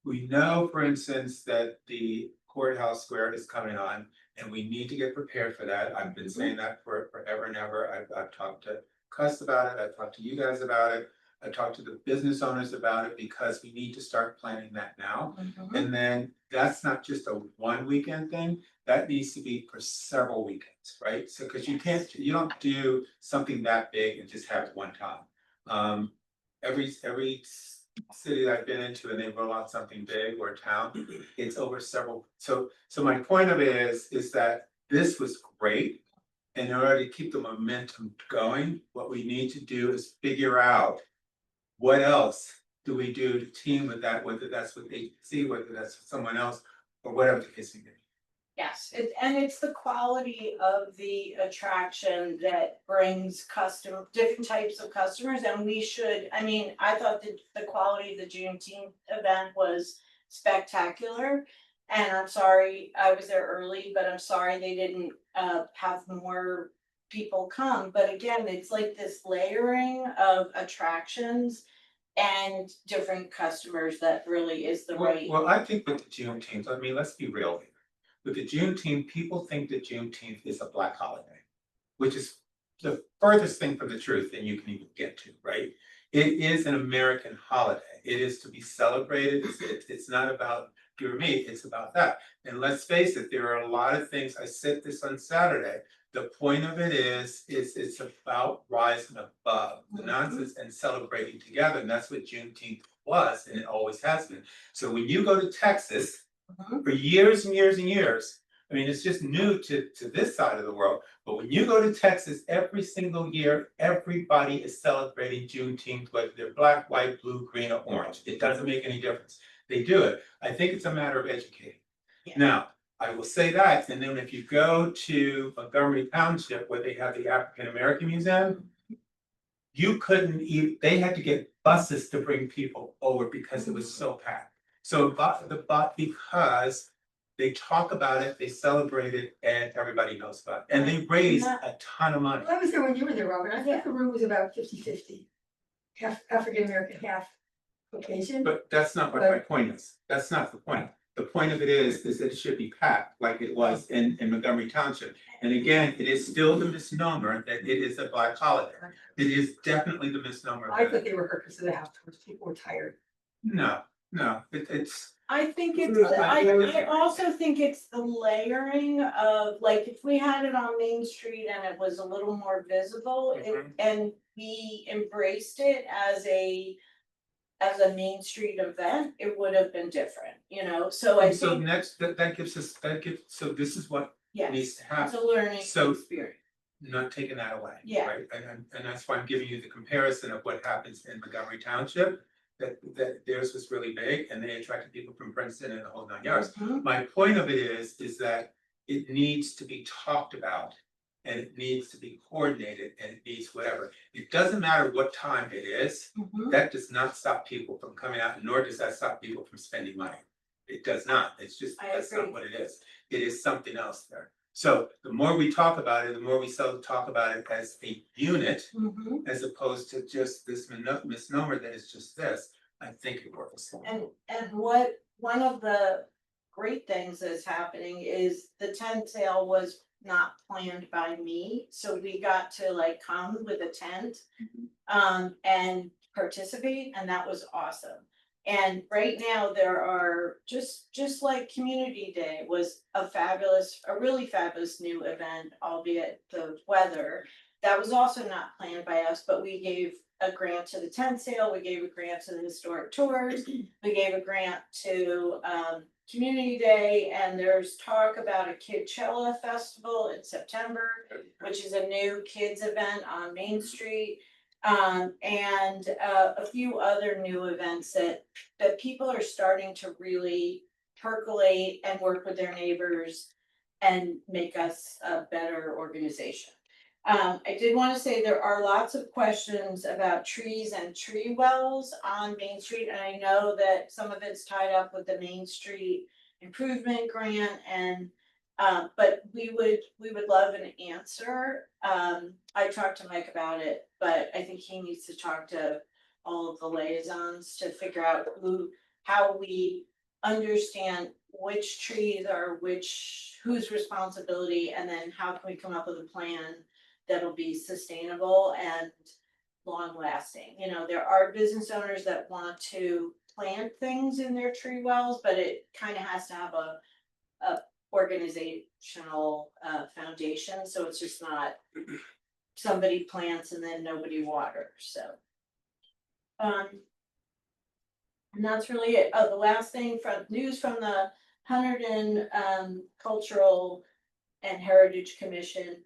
We know, for instance, that the courthouse square is coming on, and we need to get prepared for that. I've been saying that for forever and ever. I've talked to Cuss about it, I've talked to you guys about it. I talked to the business owners about it because we need to start planning that now. Mhm. And then that's not just a one weekend thing, that needs to be for several weekends, right? So, cause you can't, you don't do something that big and just have it one time. Every city that I've been into and they roll out something big or town, it's over several, so my point of it is that this was great. And in order to keep the momentum going, what we need to do is figure out what else do we do to team with that, whether that's with agency, whether that's with someone else, or whatever the case may be. Yes, and it's the quality of the attraction that brings different types of customers, and we should, I mean, I thought that the quality of the Juneteenth event was spectacular. And I'm sorry, I was there early, but I'm sorry they didn't have more people come, but again, it's like this layering of attractions and different customers that really is the right. Well, I think with the Juneteenth, I mean, let's be real here. With the Juneteenth, people think that Juneteenth is a black holiday, which is the furthest thing from the truth that you can even get to, right? It is an American holiday. It is to be celebrated. It's not about you or me, it's about that. And let's face it, there are a lot of things, I said this on Saturday. The point of it is it's about rising above the nonsense and celebrating together. And that's what Juneteenth was, and it always has been. So when you go to Texas, for years and years and years, I mean, it's just new to this side of the world. But when you go to Texas, every single year, everybody is celebrating Juneteenth, whether they're black, white, blue, green, or orange. It doesn't make any difference. They do it. I think it's a matter of educating. Yeah. Now, I will say that, and then if you go to Montgomery Township, where they have the African American Museum, you couldn't even, they had to get buses to bring people over because it was so packed. So, because they talk about it, they celebrate it, and everybody knows about it, and they raise a ton of money. I was there when you were there, Robert, I think the room was about 50-50. Half African American, half Caucasian. But that's not what my point is. That's not the point. The point of it is that it should be packed like it was in Montgomery Township. And again, it is still the misnomer that it is a black holiday. It is definitely the misnomer. I thought they were hurt because of the afterwards, people were tired. No, it's. I think it's, I also think it's the layering of, like, if we had it on Main Street and it was a little more visible, and we embraced it as a Main Street event, it would have been different, you know, so I So think, next, that gives us, so this is what needs yes, to it's happen, a learning So- experience. not taking that away. Yeah. Right, and that's why I'm giving you the comparison of what happens in Montgomery Township. That theirs was really big and they attracted people from Princeton and the whole 9 yards. Mhm. My point of it is that it needs to be talked about. And it needs to be coordinated and it needs whatever. It doesn't matter what time it is, Mhm. that does not stop people from coming out, nor does that stop people from spending money. It does not, it's just, I that's not agree. what it is. It is something else there. So the more we talk about it, the more we talk about it as a unit, Mhm. as opposed to just this misnomer that is just this, I think it works. And what, one of the great things that's happening is the tent sale was not planned by me, so we got to like come with a tent. And participate, and that was awesome. And right now, there are just like Community Day was a really fabulous new event, albeit the weather. that was also not planned by us, but we gave a grant to the tent sale, we gave a grant to the historic tours. We gave a grant to Community Day, and there's talk about a Kidchella Festival in September, which is a new kids event on Main Street. And a few other new events that people are starting to really percolate and work with their neighbors and make us a better organization. I did want to say there are lots of questions about trees and tree wells on Main Street, and I know that some of it's tied up with the Main Street Improvement Grant and but we would love an answer. I talked to Mike about it, but I think he needs to talk to all of the liaisons to figure out how we understand which trees are whose responsibility, and then how can we come up with a plan that'll be sustainable and long lasting. You know, there are business owners that want to plant things in their tree wells, but it kind of has to have a organizational foundation, so it's just not somebody plants and then nobody waters, so. And that's really it. Oh, the last thing from news from the Hunterdon Cultural and Heritage Commission,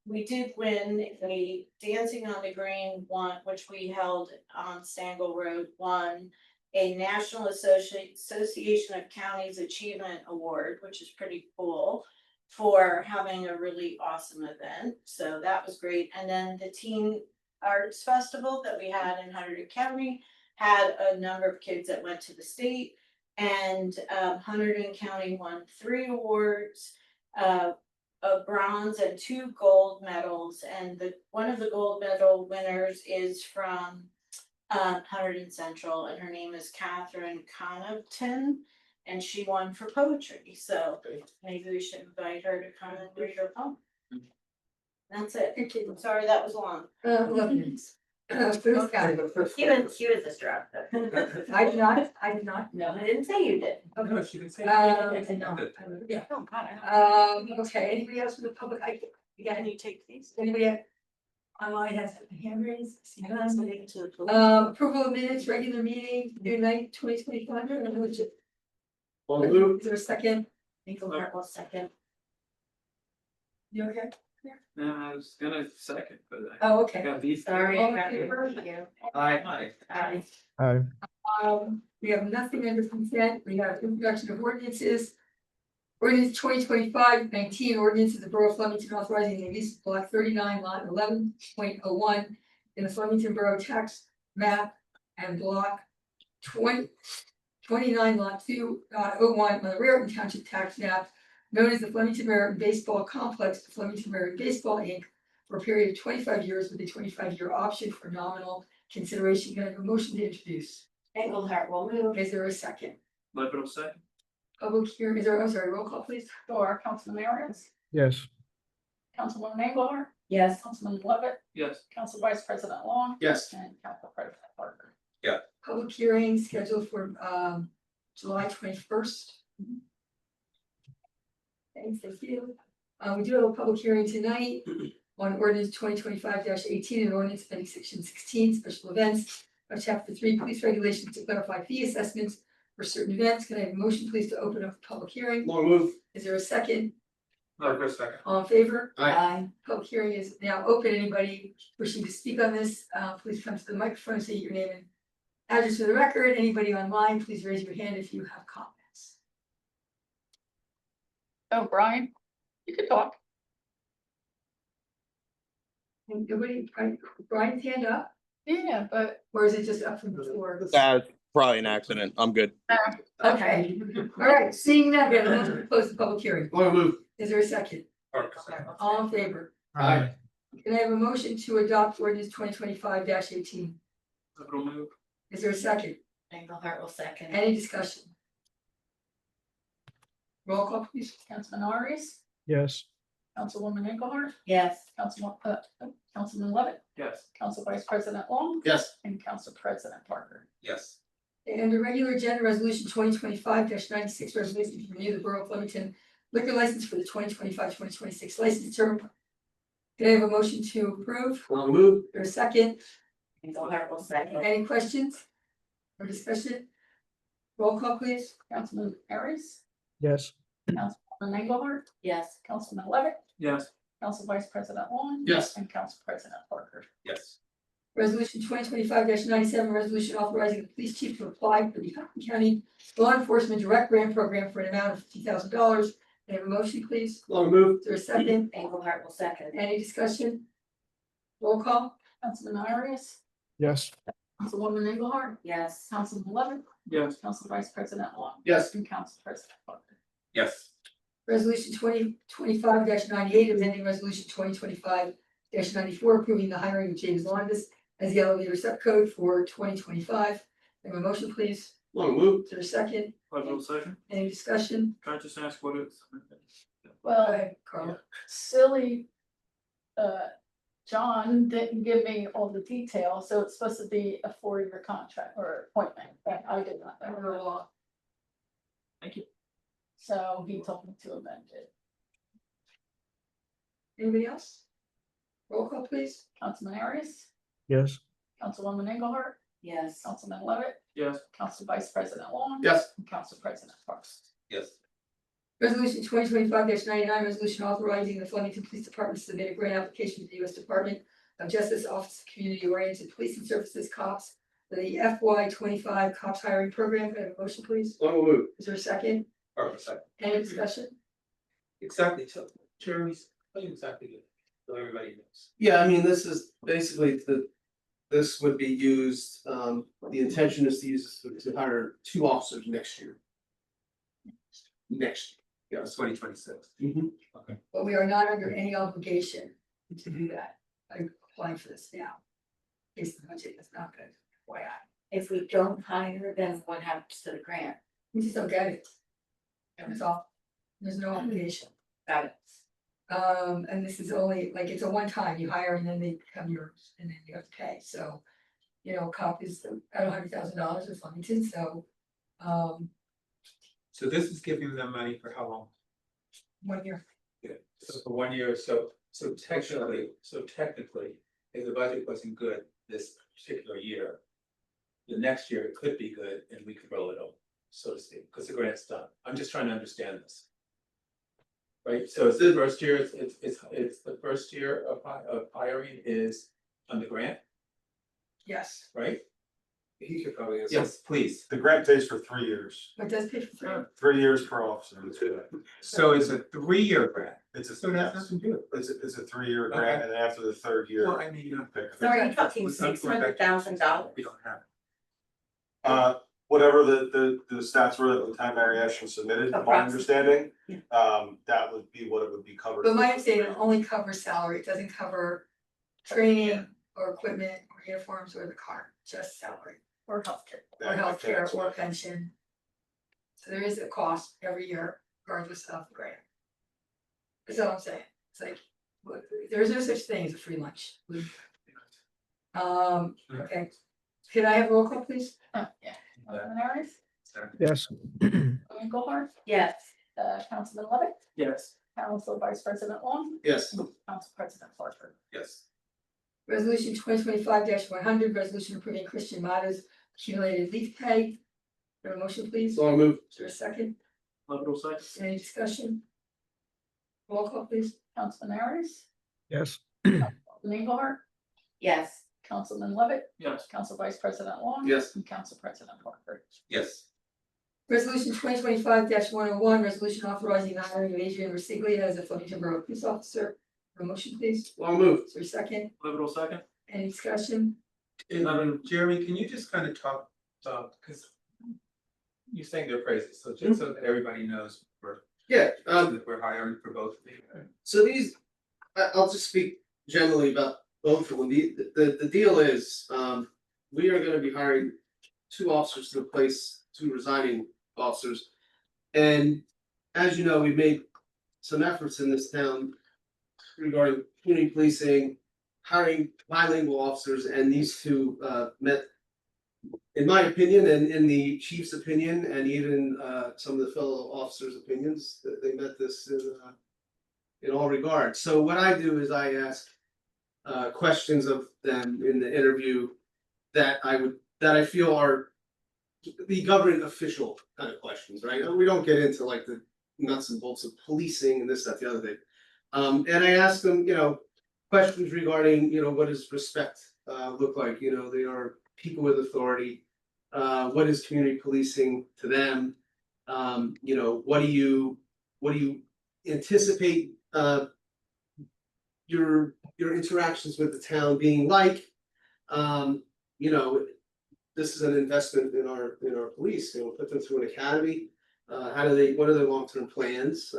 we did win a Dancing on the Green one, which we held on Stangle Road, won a National Association of Counties Achievement Award, which is pretty cool, for having a really awesome event. So that was great. And then the Teen Arts Festival that we had in Hunterdon County had a number of kids that went to the state, and Hunterdon County won 3 awards, a bronze and 2 gold medals. And one of the gold medal winners is from Hunterdon Central, and her name is Catherine Connaughton, and she won for poetry. So maybe we should invite her to come and read her poem. That's it. I'm sorry that was long. 11 minutes. Bruce got it. He was distracted. I did not. No, I didn't say you did. No, she didn't say. Yeah. Oh, God. Okay, anybody else from the public? Can you take these? Anybody online has a hand raised? To the police. Approval of minutes, regular meeting, June 9th, 2025. I don't know which. Well, move. Is there a second? Engelhardt will second. You okay? No, I was gonna second, but Oh, I okay. got these. Sorry, All I in got favor? you. Aye. Aye. We have nothing under consent. We have introduction of ordinances. Ordinance 2025-19, ordinance of the Borough of Flemington authorizing the release of block 39 lot 11.01 in the Flemington Borough tax map, and block 29 lot 2.01 on the Raritan Township tax map, known as the Flemington Raritan Baseball Complex to Flemington Raritan Baseball Inc. for a period of 25 years with a 25-year option for nominal consideration. Can I have a motion to introduce? Engelhardt will move. Is there a second? Liberal second. Public hearing, is there, I'm sorry, roll call please. Or Councilman Arias, Yes. Councilwoman Engelhardt, Yes. Councilman Levitt, Yes. Council Vice President Long. Yes. And Council President Parker. Public hearing scheduled for July 21st. Thank you. We do have a public hearing tonight on ordinance 2025-18 and ordinance amending section 16, special events of chapter 3, police regulations to clarify fee assessments for certain events. Can I have a motion please to open up the public hearing? Long move. Is there a second? No, for a second. All in favor? Aye. Public hearing is now open. Anybody wishing to speak on this, please come to the microphone, say your name and address for the record. Anybody online, please raise your hand if you have comments. Oh, Brian, you could talk. And nobody, Brian's hand up, Yeah, but. or is it just up from before? Probably an accident. I'm good. Okay, all right, seeing that, we have a motion to close the public hearing. Long move. Is there a second? All in favor? Aye. Can I have a motion to adopt ordinance 2025-18? Liberal move. Is there a second? Engelhardt will second. Any discussion? Roll call please. Councilman Arias, Yes. Councilwoman Engelhardt, Yes. Councilman Levitt, Yes. Council Vice President Long. Yes. And Council President Parker. Yes. And the regular agenda resolution 2025-96, resolution to renew the Borough of Flemington liquor license for the 2025-2026 license term. Can I have a motion to approve? I'll move. Or a second? Engelhardt will second. Any questions? Or discussion? Roll call, please. Councilman Aries, Yes. Councilman Engelhardt, Yes. Councilman Levitt, Yes. Council Vice President Long. Yes. And Council President Parker. Yes. Resolution 2025-97, resolution authorizing the police chief to apply for the Hudson County Law Enforcement Direct Grant Program for an amount of $50,000. Can I have a motion, please? I'll move. Is there a second? Engelhardt will second. Any discussion? Roll call? Councilman Aries, Yes. Councilwoman Engelhardt, Yes. Councilman Levitt, Yes. Council Vice President Long. Yes. And Council President Parker. Yes. Resolution 2025-98, amending resolution 2025-94, approving the hiring of James Longus as the elevator subcode for 2025. Have a motion, please? I'll move. Is there a second? Level second. Any discussion? Can I just ask what it's? Go Well, ahead, Carl. silly, John didn't give me all the details, so it's supposed to be a 4-year contract or appointment, but I did not know the law. Thank you. So he told me to amend it. Anybody else? Roll call, please. Councilman Aries, Yes. Councilwoman Engelhardt, Yes. Councilman Levitt, Yes. Council Vice President Long. Yes. And Council President Parker. Yes. Resolution 2025-99, resolution authorizing the Flemington Police Department to submit a grant application to the U.S. Department of Justice Office of Community Oriented Policing Services COPS for the FY 25 COPS hiring program. Can I have a motion, please? I'll move. Is there a second? Perfect. Second. Any discussion? Exactly. So Jeremy's, exactly good. So everybody knows. Yeah, I mean, this is basically this would be used, the intention is to use this to hire 2 officers next year. Next Yeah, it's 2026. year. But we are not under any obligation to do that. I'm applying for this now. In case the budget is not good. Why If we don't hire, then what happens to the grant? we just don't get it. And it's all, there's no obligation. Got it. And this is only, like, it's a one-time, you hire and then they become yours, and then you have to pay, so. You know, COP is at $100,000 in Flemington, so, So this is giving them money for how long? 1 year. Yeah, so for 1 year, so technically, if the budget wasn't good this particular year. The next year it could be good and we could roll it over, so to speak, because the grant's done. I'm just trying to understand this. Right, so it's the first year, it's the first year of hiring is on the grant, Yes, right? He could probably answer. Yes, please. The grant pays for 3 years, but does pay for 3. 3 years per officer. So it's a 3-year grant. It's a, So that's nothing to do. it's a 3-year grant, and then after the 3rd year. Well, I mean, pick- So are you talking With some sort of $600,000? We don't have. Whatever the stats were at the time Mary Ashton submitted, my Approximately. understanding, Yeah. that would be what it would be covered. But my for. understanding, it only covers salary, it doesn't cover training or equipment or uniforms or the car, just salary. Or healthcare. Or Yeah, healthcare that's or what- pension. So there is a cost every year regardless of the grant. That's all I'm saying, it's like, look, there is no such thing as a free lunch. Okay, can I have a roll call, please? Yeah. Councilman Aries, Yes. Engelhardt, Yes. Councilman Levitt, Yes. Council Vice President Long, Yes. Council President Parker. Yes. Resolution 2025-100, resolution approving Christian Motto's accumulated leave pay. Have a motion, please? So I'll move. Is there a second? Level second. Any discussion? Roll call, please. Councilman Aries, Yes. Engelhardt, Yes. Councilman Levitt, Yes. Council Vice President Long. Yes. And Council President Parker. Yes. Resolution 2025-101, resolution authorizing the hiring of Adrian Resiglia as a Flemington Borough Police Officer. Have a motion, please? I'll move. Is there a second? Level second. Any discussion? Jeremy, can you just kind of talk, because you're saying they're crazy, so just so that everybody knows Yeah, that we're hiring for both of you. so these, I'll just speak generally about both of them. The deal is, we are gonna be hiring 2 officers to replace 2 resigning officers. And as you know, we've made some efforts in this town regarding community policing, hiring bilingual officers, and these 2 met, in my opinion, and in the chief's opinion, and even some of the fellow officers' opinions, that they met this in all regards. So what I do is I ask questions of them in the interview that I feel are the government official kind of questions, right? We don't get into like the nuts and bolts of policing and this, that, the other thing. And I ask them, questions regarding, what does respect look like? They are people with authority. What is community policing to them? What do you anticipate your interactions with the town being like? This is an investment in our police, put them through an academy. What are their long-term plans?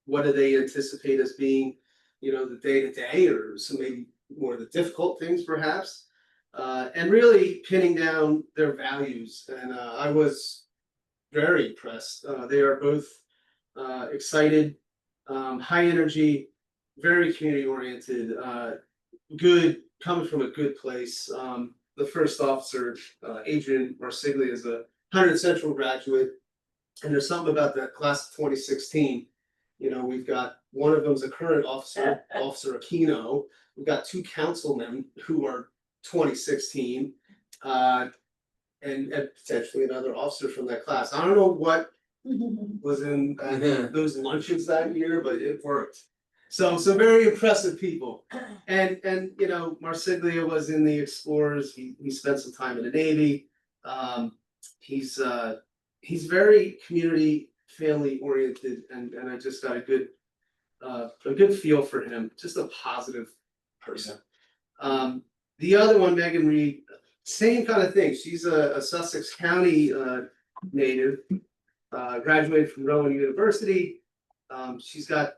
What do they anticipate as being, the day-to-day or some maybe more of the difficult things perhaps? And really pinning down their values. And I was very impressed. They are both excited, high energy, very community oriented, good, coming from a good place. The first officer, Adrian Marsiglia, is a 100 Central graduate. And there's something about that class of 2016. We've got one of them's a current officer, Officer Aquino. We've got 2 councilmen who are 2016, and potentially another officer from that class. I don't know what was in those lunches that year, but it worked. So some very impressive people. And Marsiglia was in the Explorers. He spent some time in the Navy. He's very community family oriented, and I just got a good feel for him. Just a positive person. The other one, Megan Reed, same kind of thing. She's a Sussex County native, graduated from Rowan University. She's got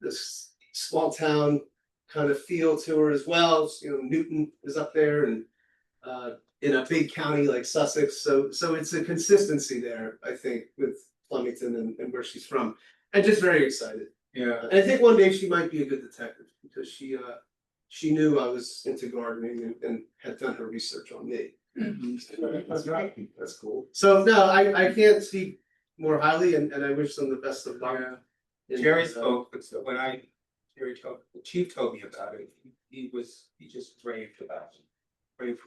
this small town kind of feel to her as well. Newton is up there, and in a big county like Sussex, so it's a consistency there, I think, with Flemington and where she's from, and just very excited. Yeah. And I think one day she might be a good detective because she knew I was into gardening and had done her research on me. That's right. That's cool. So no, I can't speak more highly, and I wish them the best of luck. Jerry spoke, but the chief told me about it. He just raved about it.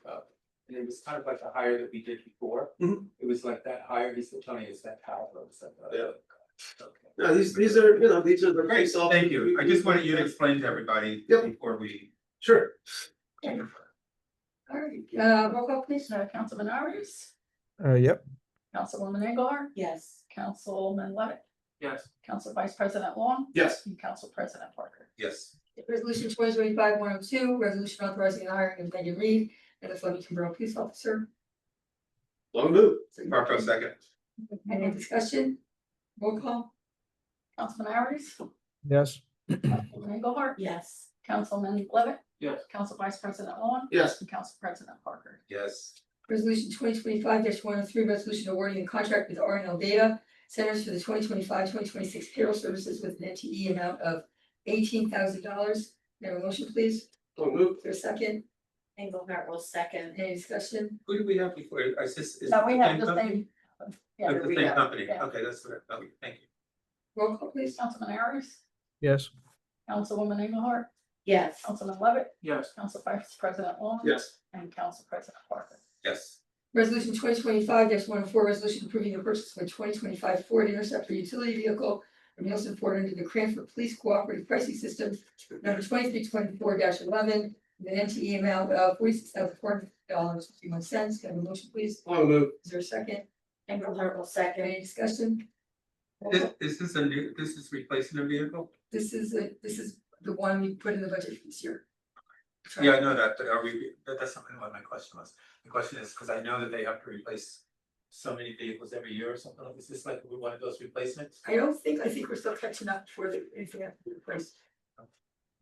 And it was kind of like the hire that we did before. Mhm. It was like that hire. He said, Tony, it's that powerful. It's like, Yeah. Okay. No, these are the Great, police officers. thank you. I just wanted you to explain to everybody Yep. before we. Sure. All right, roll call please. Councilman Arias, Yep. Councilwoman Engelhardt, Yes. Councilman Levitt, Yes. Council Vice President Long, Yes. and Council President Parker. Yes. Resolution 2025-102, resolution authorizing the hiring of Megan Reed as a Flemington Borough Police Officer. Long move. Marco second. Any discussion? Roll call. Councilman Arias, Yes. Councilwoman Engelhardt, Yes. Councilman Levitt, Yes. Council Vice President Long, Yes. and Council President Parker. Yes. Resolution 2025-103, resolution awarding a contract with RNL Data Centers for the 2025-2026 payroll services with an NTE amount of $18,000. May I have a motion, please? Long move. For a second, Engelhardt will second. any discussion? Who did we have before? Is this? is No, we it have the company? same. Yeah, Oh, the we same have- company. yeah. Okay, that's what, okay, thank you. Roll call, please. Councilman Arias, Yes. Councilwoman Engelhardt, Yes. Councilman Levitt, Yes. Council Vice President Long. Yes. And Council President Parker. Yes. Resolution 2025-104, resolution approving the purchase of a 2025 Ford Interceptor utility vehicle from Nielsen Ford under the Cranford Police Cooperative Pricing System, number 2324-11, with an NTE amount of $46,400.51. Can I have a motion, please? Long move. Is there a second? Engelhardt will second. Any discussion? Is this this is replacing a vehicle? This is the one we put in the budget for this year. Yeah, I know that, but that's not what my question was. The question is, because I know that they have to replace so many vehicles every year or something. Is this like one of those replacements? I think we're still catching up for the, anything that we replaced.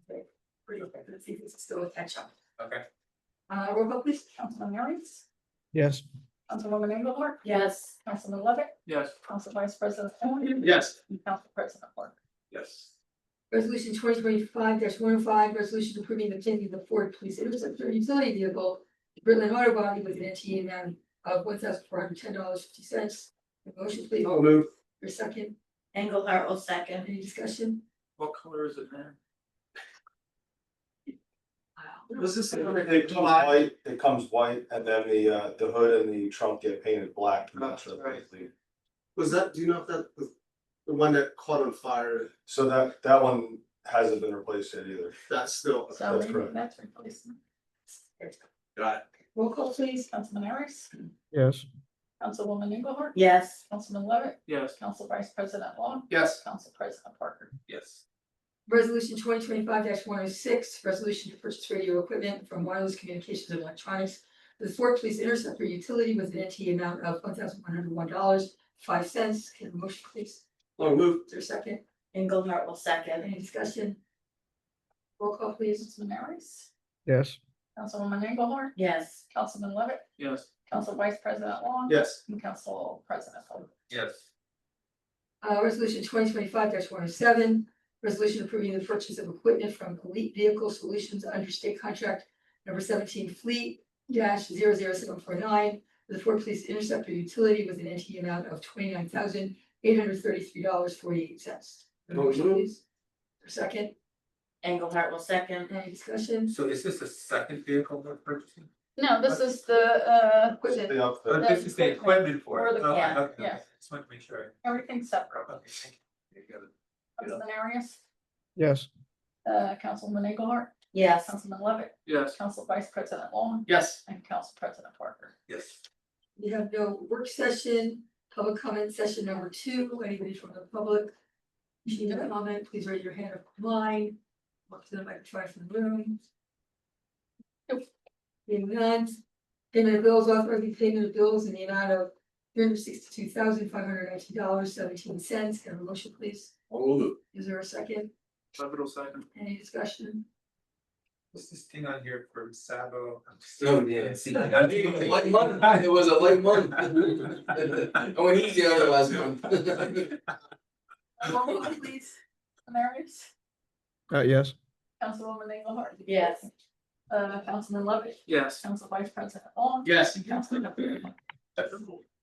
Okay, pretty okay, I think it's still a catch up. Okay. Roll call, please. Councilman Arias, Yes. Councilwoman Engelhardt, Yes. Councilman Levitt, Yes. Council Vice President Long, Yes. and Council President Parker. Yes. Resolution 2025-105, resolution approving the changing of the Ford Police Interceptor utility vehicle, Britland Auto Body with an NTE amount of $1,410.50. Motion, please. Long move. For a second, Engelhardt will second. any discussion? What color is it now? Was this? It comes white and then the hood and the trunk get painted black. to match up with the- Was that, do you know if that was the one that caught on fire? So that one hasn't been replaced yet either. That's still. So That's maybe correct. that's replacement. Got it. Roll call please, Councilman Harris, Yes. Councilwoman Engelhardt, Yes, Councilman Levitt, Yes. Council Vice President Long, Yes. Council President Parker. Yes. Resolution 2025-106, resolution to purchase radio equipment from Wireless Communications and Electronics for the Fort Police Interceptor utility with an NT amount of $1,101.05. Can I have a motion, please? Long move. Is there a second? Engelhardt will second. Any discussion? Roll call, please. Councilman Harris, Yes. Councilwoman Engelhardt, Yes, Councilman Levitt, Yes. Council Vice President Long. Yes. And Council President Parker. Yes. Resolution 2025-107, resolution approving the purchase of equipment from Elite Vehicle Solutions under state contract number 17 Fleet-00749 for the Fort Police Interceptor utility with an NT amount of $29,833.48. Motion move. Please. For a second, Engelhardt will second. any discussion? So is this the second vehicle we're purchasing? No, this is the Equipment. The Oh, outfit. this is the equipment for it. For the- Okay, yeah, okay, yeah. okay. Just want to make sure. everything separate. Okay, thank you. You got it. Councilman Arias, Yes. Councilman Engelhardt, Yes, Councilman Levitt, Yes. Council Vice President Long, Yes. and Council President Parker. Yes. We have no work session, public comment session number 2, anybody from the public? If you have a comment, please raise your hand online, walk to the microphone from the room. Nope. Being none, payment of bills, authorizing payment of bills in the amount of $362,519.17. Can I have a motion, please? Long move. Is there a second? Levitt will second. Any discussion? What's this thing on here from Sabo? Oh, yeah. Light month, it was a light month. I went easy on the last month. Roll call, please. Arias, Yes. Councilwoman Engelhardt. yes, Councilman Levitt, Yes. Council Vice President Long. Yes. And Councilman Parker.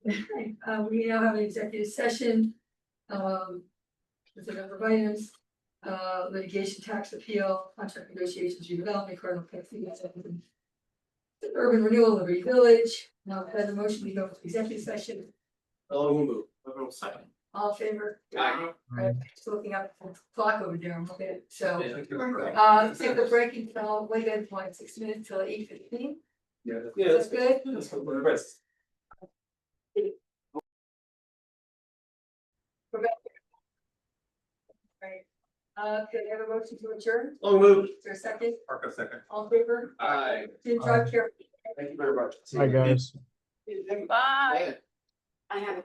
Okay, we now have an executive session. With a number of items, litigation, tax appeal, contract negotiations, redevelopment, Cardinal Pixie, urban renewal, Liberty Village. Now, if there's a motion, we go into executive session. Long move. Levitt will second. All in favor? Aye. Just looking up the clock over there, okay, so, Thank you. take a break until, wait, it's like 6 minutes till 8:15. Yeah. That's good. That's what we're at. Right. Could I have a motion to adjourn? Long move. Is there a second? Parker second. All in favor? Aye. Did drive carefully. Thank you very much. Hi, guys. Bye. I have a